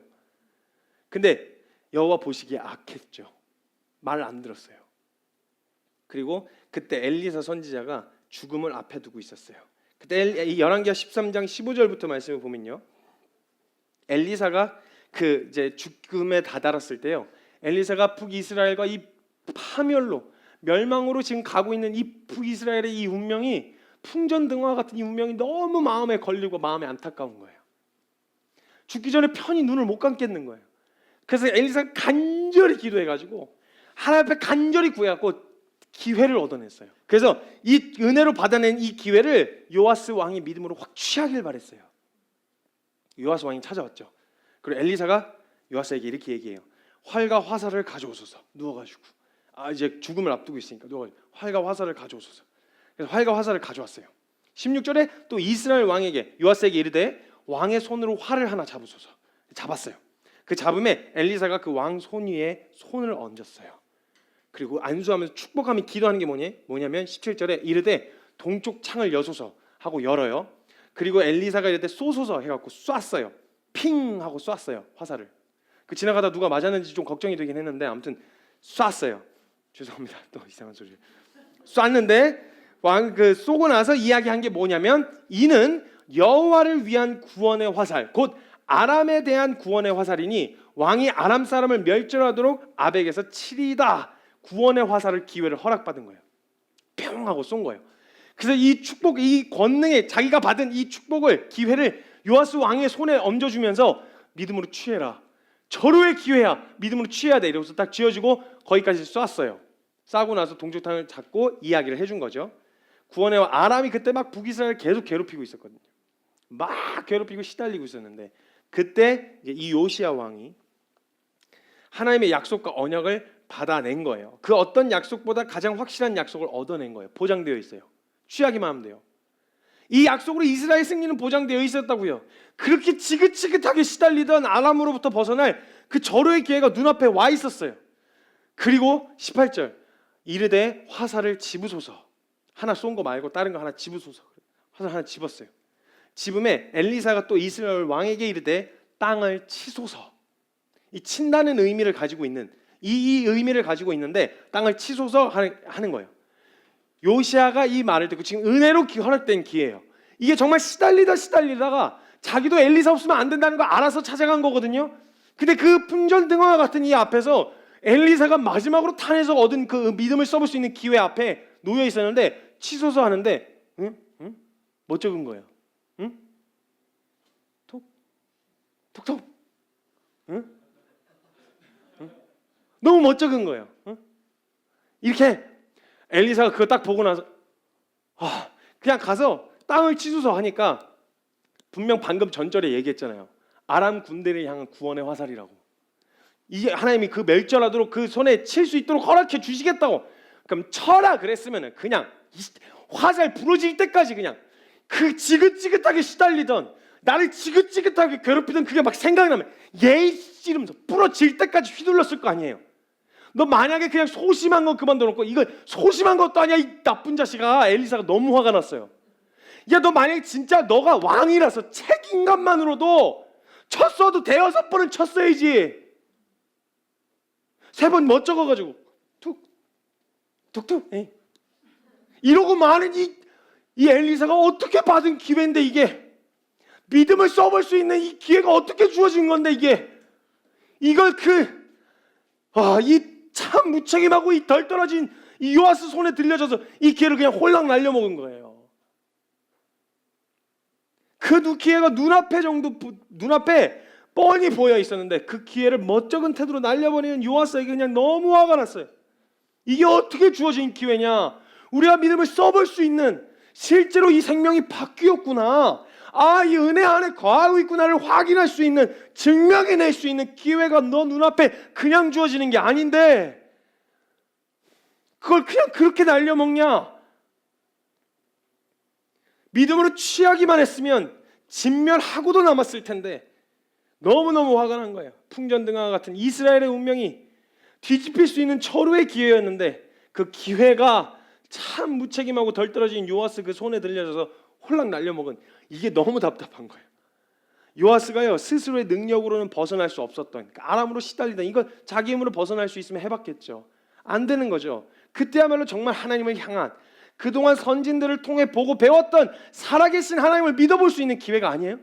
근데 여호와 보시기에 악했죠. 말을 안 들었어요. 그리고 그때 엘리사 선지자가 죽음을 앞에 두고 있었어요. 그때 이 열왕기하 13장 15절부터 말씀을 보면요, 엘리사가 그 이제 죽음에 다다랐을 때요, 엘리사가 북이스라엘과 이 파멸로 멸망으로 지금 가고 있는 이 북이스라엘의 이 운명이 풍전등화 같은 이 운명이 너무 마음에 걸리고 마음에 안타까운 거예요. 죽기 전에 편히 눈을 못 감겠는 거예요. 그래서 엘리사가 간절히 기도해가지고 하나님 앞에 간절히 구해갖고 기회를 얻어냈어요. 그래서 이 은혜로 받아낸 이 기회를 요아스 왕이 믿음으로 확 취하길 바랬어요. 요아스 왕이 찾아왔죠. 그리고 엘리사가 요아스에게 이렇게 얘기해요. 활과 화살을 가져오소서. 누워가지고 이제 죽음을 앞두고 있으니까 누워가지고 활과 화살을 가져오소서. 그래서 활과 화살을 가져왔어요. 16절에 또 이스라엘 왕에게 요아스에게 이르되 왕의 손으로 활을 하나 잡으소서. 잡았어요. 그 잡음에 엘리사가 그 왕 손 위에 손을 얹었어요. 그리고 안수하면서 축복하며 기도하는 게 뭐냐면 17절에 이르되 동쪽 창을 여소서 하고 열어요. 그리고 엘리사가 이르되 쏘소서 해갖고 쐈어요. 핑 하고 쐈어요, 화살을. 그 지나가다 누가 맞았는지 좀 걱정이 되긴 했는데 아무튼 쐈어요. 죄송합니다. 또 이상한 소리. 쐈는데 왕 그 쏘고 나서 이야기한 게 뭐냐면 이는 여호와를 위한 구원의 화살, 곧 아람에 대한 구원의 화살이니 왕이 아람 사람을 멸절하도록 아벡에서 치리다. 구원의 화살을 기회를 허락받은 거예요. 평 하고 쏜 거예요. 그래서 이 축복, 이 권능에 자기가 받은 이 축복을, 기회를 요아스 왕의 손에 얹어주면서 믿음으로 취해라. 절호의 기회야. 믿음으로 취해야 돼. 이러면서 딱 쥐어주고 거기까지 쐈어요. 싸고 나서 동쪽탕을 잡고 이야기를 해준 거죠. 구원의 아람이 그때 막 북이스라엘 계속 괴롭히고 있었거든요. 막 괴롭히고 시달리고 있었는데 그때 이 요시야 왕이 하나님의 약속과 언약을 받아낸 거예요. 그 어떤 약속보다 가장 확실한 약속을 얻어낸 거예요. 보장되어 있어요. 취하기만 하면 돼요. 이 약속으로 이스라엘 승리는 보장되어 있었다고요. 그렇게 지긋지긋하게 시달리던 아람으로부터 벗어날 그 절호의 기회가 눈앞에 와 있었어요. 그리고 18절 이르되 화살을 집으소서. 하나 쏜 거 말고 다른 거 하나 집으소서. 화살 하나 집었어요. 집음에 엘리사가 또 이스라엘 왕에게 이르되 땅을 치소서. 이 친다는 의미를 가지고 있는 이 의미를 가지고 있는데 땅을 치소서 하는 거예요. 요시아가 이 말을 듣고 지금 은혜로 허락된 기회예요. 이게 정말 시달리다가 자기도 엘리사 없으면 안 된다는 거 알아서 찾아간 거거든요. 근데 그 풍전등화 같은 이 앞에서 엘리사가 마지막으로 탄에서 얻은 그 믿음을 써볼 수 있는 기회 앞에 놓여 있었는데 치소서 하는데 뭐 적은 거예요? 톡톡 너무 멋쩍은 거예요. 이렇게 엘리사가 그거 딱 보고 나서 그냥 가서 땅을 치소서 하니까 분명 방금 전절에 얘기했잖아요. 아람 군대를 향한 구원의 화살이라고. 이게 하나님이 그 멸절하도록 그 손에 칠 수 있도록 허락해 주시겠다고. 그럼 쳐라 그랬으면은 그냥 화살 부러질 때까지 그냥 그 지긋지긋하게 시달리던 나를 지긋지긋하게 괴롭히던 그게 막 생각나면 예이 이러면서 부러질 때까지 휘둘렀을 거 아니에요. 너 만약에 그냥 소심한 거 그만둬놓고 이거 소심한 것도 아니야 이 나쁜 자식아. 엘리사가 너무 화가 났어요. 야 너 만약에 진짜 너가 왕이라서 책임감만으로도 쳤어도 대여섯 번은 쳤어야지. 3번 멋쩍어가지고 툭툭 이러고 많은 이 엘리사가 어떻게 받은 기회인데 이게 믿음을 써볼 수 있는 이 기회가 어떻게 주어진 건데 이걸 이 참 무책임하고 이 덜 떨어진 이 요아스 손에 들려져서 이 기회를 그냥 홀랑 날려먹은 거예요. 그 기회가 눈앞에 뻔히 보여 있었는데 그 기회를 멋쩍은 태도로 날려버리는 요아스에게 그냥 너무 화가 났어요. 이게 어떻게 주어진 기회냐? 우리가 믿음을 써볼 수 있는 실제로 이 생명이 바뀌었구나. 이 은혜 안에 거하고 있구나를 확인할 수 있는, 증명해낼 수 있는 기회가 너 눈앞에 그냥 주어지는 게 아닌데 그걸 그냥 그렇게 날려먹냐? 믿음으로 취하기만 했으면 진멸하고도 남았을 텐데 너무너무 화가 난 거예요. 풍전등화와 같은 이스라엘의 운명이 뒤집힐 수 있는 철우의 기회였는데 그 기회가 참 무책임하고 덜 떨어진 요아스 그 손에 들려져서 홀랑 날려먹은, 이게 너무 답답한 거예요. 요아스가요, 스스로의 능력으로는 벗어날 수 없었던, 그러니까 아람으로 시달리던, 이거 자기 힘으로 벗어날 수 있으면 해봤겠죠. 안 되는 거죠. 그때야말로 정말 하나님을 향한, 그동안 선진들을 통해 보고 배웠던 살아계신 하나님을 믿어볼 수 있는 기회가 아니에요?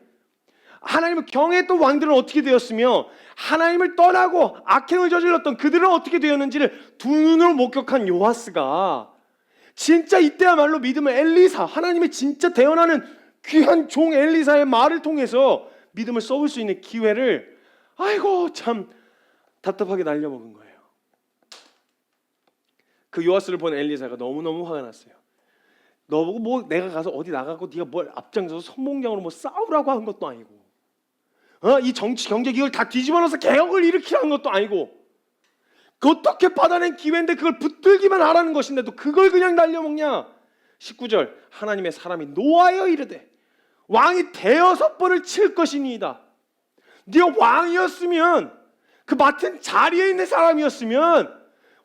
하나님을 경외했던 왕들은 어떻게 되었으며 하나님을 떠나고 악행을 저질렀던 그들은 어떻게 되었는지를 두 눈으로 목격한 요아스가 진짜 이때야말로 믿음을, 엘리사, 하나님의 진짜 대언하는 귀한 종 엘리사의 말을 통해서 믿음을 써볼 수 있는 기회를 아이고 참 답답하게 날려먹은 거예요. 그 요아스를 본 엘리사가 너무너무 화가 났어요. 너보고 뭐 내가 가서 어디 나가고 네가 뭘 앞장서서 선봉장으로 뭐 싸우라고 한 것도 아니고, 이 정치 경제 기회를 다 뒤집어 놓아서 개혁을 일으키라는 것도 아니고, 어떻게 받아낸 기회인데 그걸 붙들기만 하라는 것인데도 그걸 그냥 날려먹냐? 19절, 하나님의 사람이 노하여 이르되 왕이 대여섯 번을 칠 것이니이다. 네가 왕이었으면, 그 맡은 자리에 있는 사람이었으면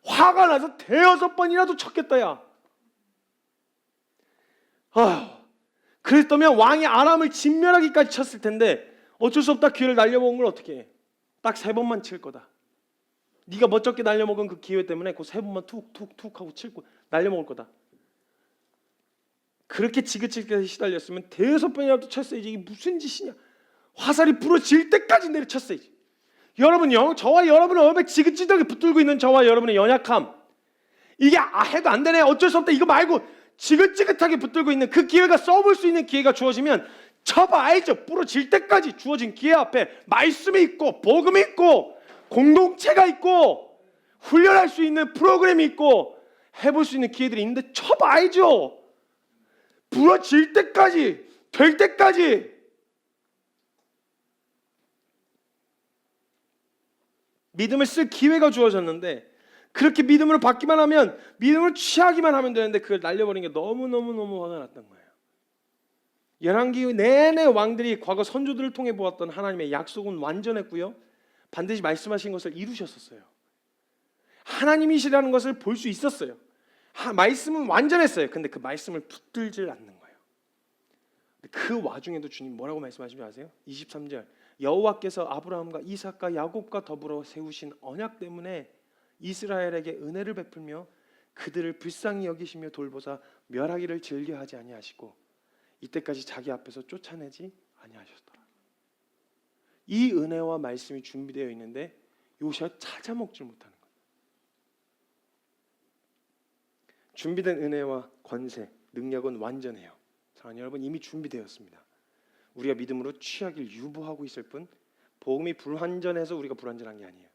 화가 나서 대여섯 번이라도 쳤겠다 야. 그랬다면 왕이 아람을 진멸하기까지 쳤을 텐데 어쩔 수 없다, 기회를 날려먹은 걸 어떻게 해? 딱 세 번만 칠 거다. 네가 멋쩍게 날려먹은 그 기회 때문에 그 세 번만 툭툭툭 하고 칠고 날려먹을 거다. 그렇게 지긋지긋하게 시달렸으면 대여섯 번이라도 쳤어야지. 이게 무슨 짓이냐? 화살이 부러질 때까지 내려쳤어야지. 여러분요, 저와 여러분은 얼마나 지긋지긋하게 붙들고 있는 저와 여러분의 연약함, 이게 해도 안 되네, 어쩔 수 없다, 이거 말고 지긋지긋하게 붙들고 있는 그 기회가, 써볼 수 있는 기회가 주어지면 쳐봐야죠. 부러질 때까지 주어진 기회 앞에 말씀이 있고 복음이 있고 공동체가 있고 훈련할 수 있는 프로그램이 있고 해볼 수 있는 기회들이 있는데 쳐봐야죠. 부러질 때까지, 될 때까지. 믿음을 쓸 기회가 주어졌는데 그렇게 믿음으로 받기만 하면, 믿음으로 취하기만 하면 되는데 그걸 날려버린 게 너무너무 화가 났던 거예요. 열왕기 내내 왕들이 과거 선조들을 통해 보았던 하나님의 약속은 완전했고요, 반드시 말씀하신 것을 이루셨었어요. 하나님이시라는 것을 볼 수 있었어요. 말씀은 완전했어요. 근데 그 말씀을 붙들질 않는 거예요. 그 와중에도 주님 뭐라고 말씀하시는지 아세요? 23절, 여호와께서 아브라함과 이삭과 야곱과 더불어 세우신 언약 때문에 이스라엘에게 은혜를 베풀며 그들을 불쌍히 여기시며 돌보사 멸하기를 즐겨하지 아니하시고 이때까지 자기 앞에서 쫓아내지 아니하셨더라. 이 은혜와 말씀이 준비되어 있는데 요시아 찾아먹지 못하는 거예요. 준비된 은혜와 권세, 능력은 완전해요. 사랑하는 여러분, 이미 준비되었습니다. 우리가 믿음으로 취하길 유보하고 있을 뿐, 복음이 불완전해서 우리가 불완전한 게 아니에요.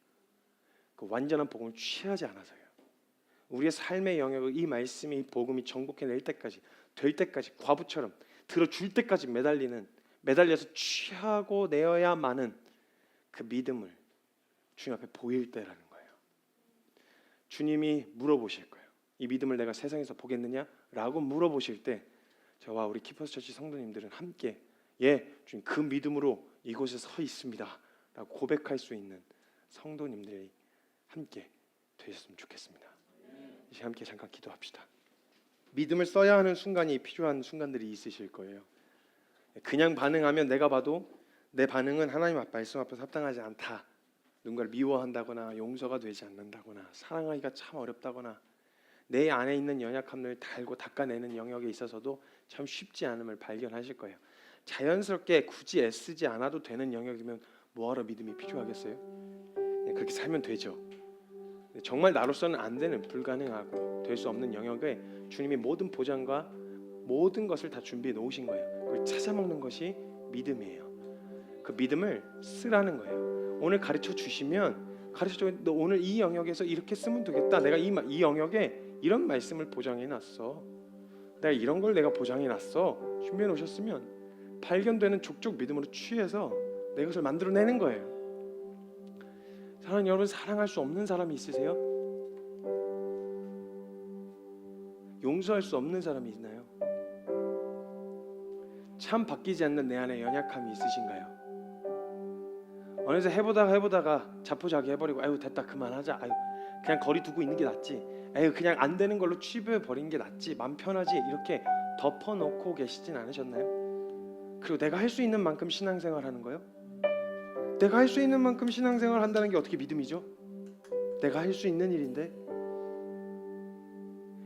그 완전한 복음을 취하지 않아서요. 우리의 삶의 영역을 이 말씀이, 이 복음이 정복해낼 때까지, 될 때까지, 과부처럼 들어줄 때까지 매달려서 취하고 내어야만은 그 믿음을 주님 앞에 보일 때라는 거예요. 주님이 물어보실 거예요. 이 믿음을 내가 세상에서 보겠느냐? 라고 물어보실 때 저와 우리 키퍼스 처치 성도님들은 함께 주님 그 믿음으로 이곳에 서 있습니다 라고 고백할 수 있는 성도님들이 함께 되셨으면 좋겠습니다. 이제 함께 잠깐 기도합시다. 믿음을 써야 하는 순간이 필요한 순간들이 있으실 거예요. 그냥 반응하면 내가 봐도 내 반응은 하나님 말씀 앞에서 합당하지 않다, 누군가를 미워한다거나 용서가 되지 않는다거나 사랑하기가 참 어렵다거나 내 안에 있는 연약함을 달고 닦아내는 영역에 있어서도 참 쉽지 않음을 발견하실 거예요. 자연스럽게 굳이 애쓰지 않아도 되는 영역이면 뭐하러 믿음이 필요하겠어요? 그렇게 살면 되죠. 정말 나로서는 안 되는, 불가능하고 될 수 없는 영역에 주님이 모든 보장과 모든 것을 다 준비해 놓으신 거예요. 그걸 찾아먹는 것이 믿음이에요. 그 믿음을 쓰라는 거예요. 오늘 가르쳐 주시면 너 오늘 이 영역에서 이렇게 쓰면 되겠다. 내가 이 영역에 이런 말씀을 보장해 놨어. 내가 이런 걸 내가 보장해 놨어. 준비해 놓으셨으면 발견되는 족족 믿음으로 취해서 내 것을 만들어내는 거예요. 사랑하는 여러분, 사랑할 수 없는 사람이 있으세요? 용서할 수 없는 사람이 있나요? 참 바뀌지 않는 내 안에 연약함이 있으신가요? 어느새 해보다가 자포자기 해버리고 아유 됐다 그만하자, 아유 그냥 거리 두고 있는 게 낫지, 아유 그냥 안 되는 걸로 취부해버리는 게 낫지, 맘 편하지, 이렇게 덮어놓고 계시진 않으셨나요? 그리고 내가 할 수 있는 만큼 신앙생활 하는 거요? 내가 할 수 있는 만큼 신앙생활 한다는 게 어떻게 믿음이죠? 내가 할 수 있는 일인데.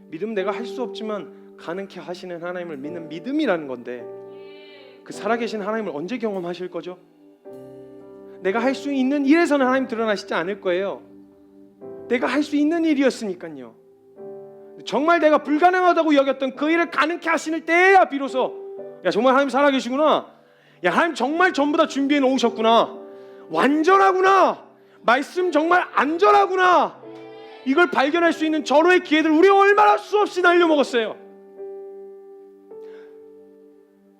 믿음 내가 할 수 없지만 가능케 하시는 하나님을 믿는 믿음이라는 건데, 그 살아계신 하나님을 언제 경험하실 거죠? 내가 할 수 있는 일에서는 하나님 드러나시지 않을 거예요. 내가 할 수 있는 일이었으니까요. 정말 내가 불가능하다고 여겼던 그 일을 가능케 하시는 때야 비로소 야 정말 하나님 살아계시구나, 야 하나님 정말 전부 다 준비해 놓으셨구나, 완전하구나, 말씀 정말 안전하구나, 이걸 발견할 수 있는 절호의 기회들 우리 얼마나 수없이 날려먹었어요.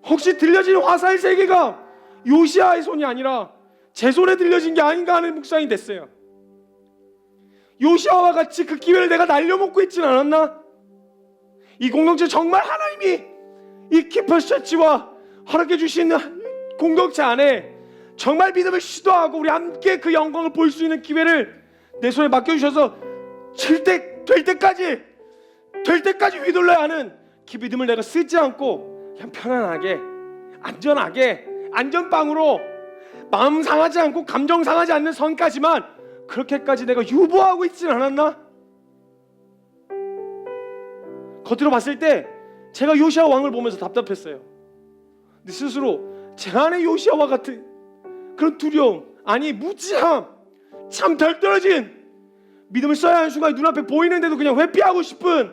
혹시 들려진 화살 세계가 요시아의 손이 아니라 제 손에 들려진 게 아닌가 하는 묵상이 됐어요. 요시아와 같이 그 기회를 내가 날려먹고 있진 않았나? 이 공동체 정말 하나님이 이 키퍼스처치와 허락해 주신 공동체 안에 정말 믿음을 시도하고 우리 함께 그 영광을 볼 수 있는 기회를 내 손에 맡겨주셔서 될 때까지 휘둘러야 하는 그 믿음을 내가 쓰지 않고 그냥 편안하게 안전하게 안전빵으로 마음 상하지 않고 감정 상하지 않는 선까지만 그렇게까지 내가 유보하고 있진 않았나? 겉으로 봤을 때 제가 요시아 왕을 보면서 답답했어요. 근데 스스로 제 안에 요시아와 같은 그런 두려움, 아니 무지함, 참 덜 떨어진 믿음을 써야 하는 순간에 눈앞에 보이는데도 그냥 회피하고 싶은.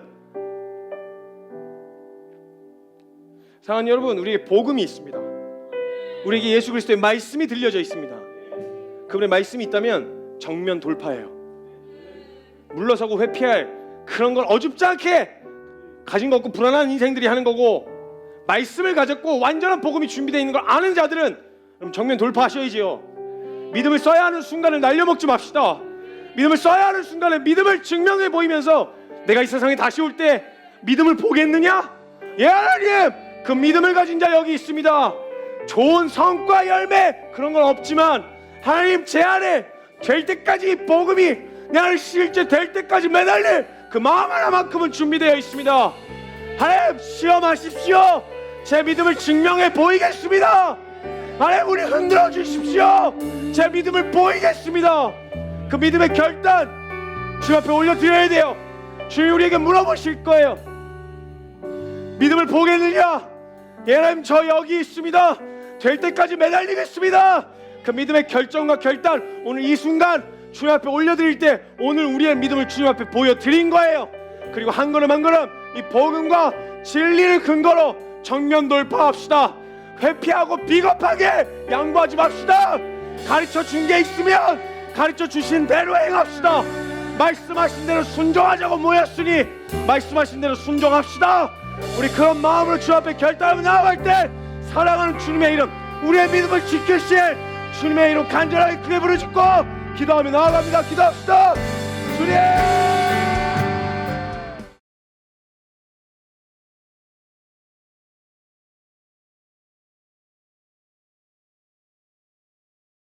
사랑하는 여러분, 우리에게 복음이 있습니다. 우리에게 예수 그리스도의 말씀이 들려져 있습니다. 그분의 말씀이 있다면 정면 돌파예요. 물러서고 회피할 그런 걸 어줍지 않게 가진 거 없고 불안한 인생들이 하는 거고, 말씀을 가졌고 완전한 복음이 준비되어 있는 걸 아는 자들은 그럼 정면 돌파하셔야지요. 믿음을 써야 하는 순간을 날려먹지 맙시다. 믿음을 써야 하는 순간에 믿음을 증명해 보이면서 내가 이 세상에 다시 올 때 믿음을 보겠느냐? 예 하나님, 그 믿음을 가진 자 여기 있습니다. 좋은 성과 열매 그런 건 없지만 하나님 제 안에 될 때까지 이 복음이 내 안에 실제 될 때까지 매달릴 그 마음 하나만큼은 준비되어 있습니다. 하나님 시험하십시오. 제 믿음을 증명해 보이겠습니다. 하나님 우리 흔들어 주십시오. 제 믿음을 보이겠습니다. 그 믿음의 결단 주 앞에 올려드려야 돼요. 주님 우리에게 물어보실 거예요. 믿음을 보겠느냐? 예, 하나님 저 여기 있습니다. 될 때까지 매달리겠습니다. 그 믿음의 결정과 결단 오늘 이 순간 주님 앞에 올려드릴 때 오늘 우리의 믿음을 주님 앞에 보여드린 거예요. 그리고 한 걸음 한 걸음 이 복음과 진리를 근거로 정면 돌파합시다. 회피하고 비겁하게 양보하지 맙시다. 가르쳐 준 게 있으면 가르쳐 주신 대로 행합시다. 말씀하신 대로 순종하자고 모였으니 말씀하신 대로 순종합시다. 우리 그런 마음으로 주 앞에 결단하며 나아갈 때 사랑하는 주님의 이름, 우리의 믿음을 지키실 주님의 이름 간절하게 크게 부르짖고 기도하며 나아갑니다. 기도합시다. 주님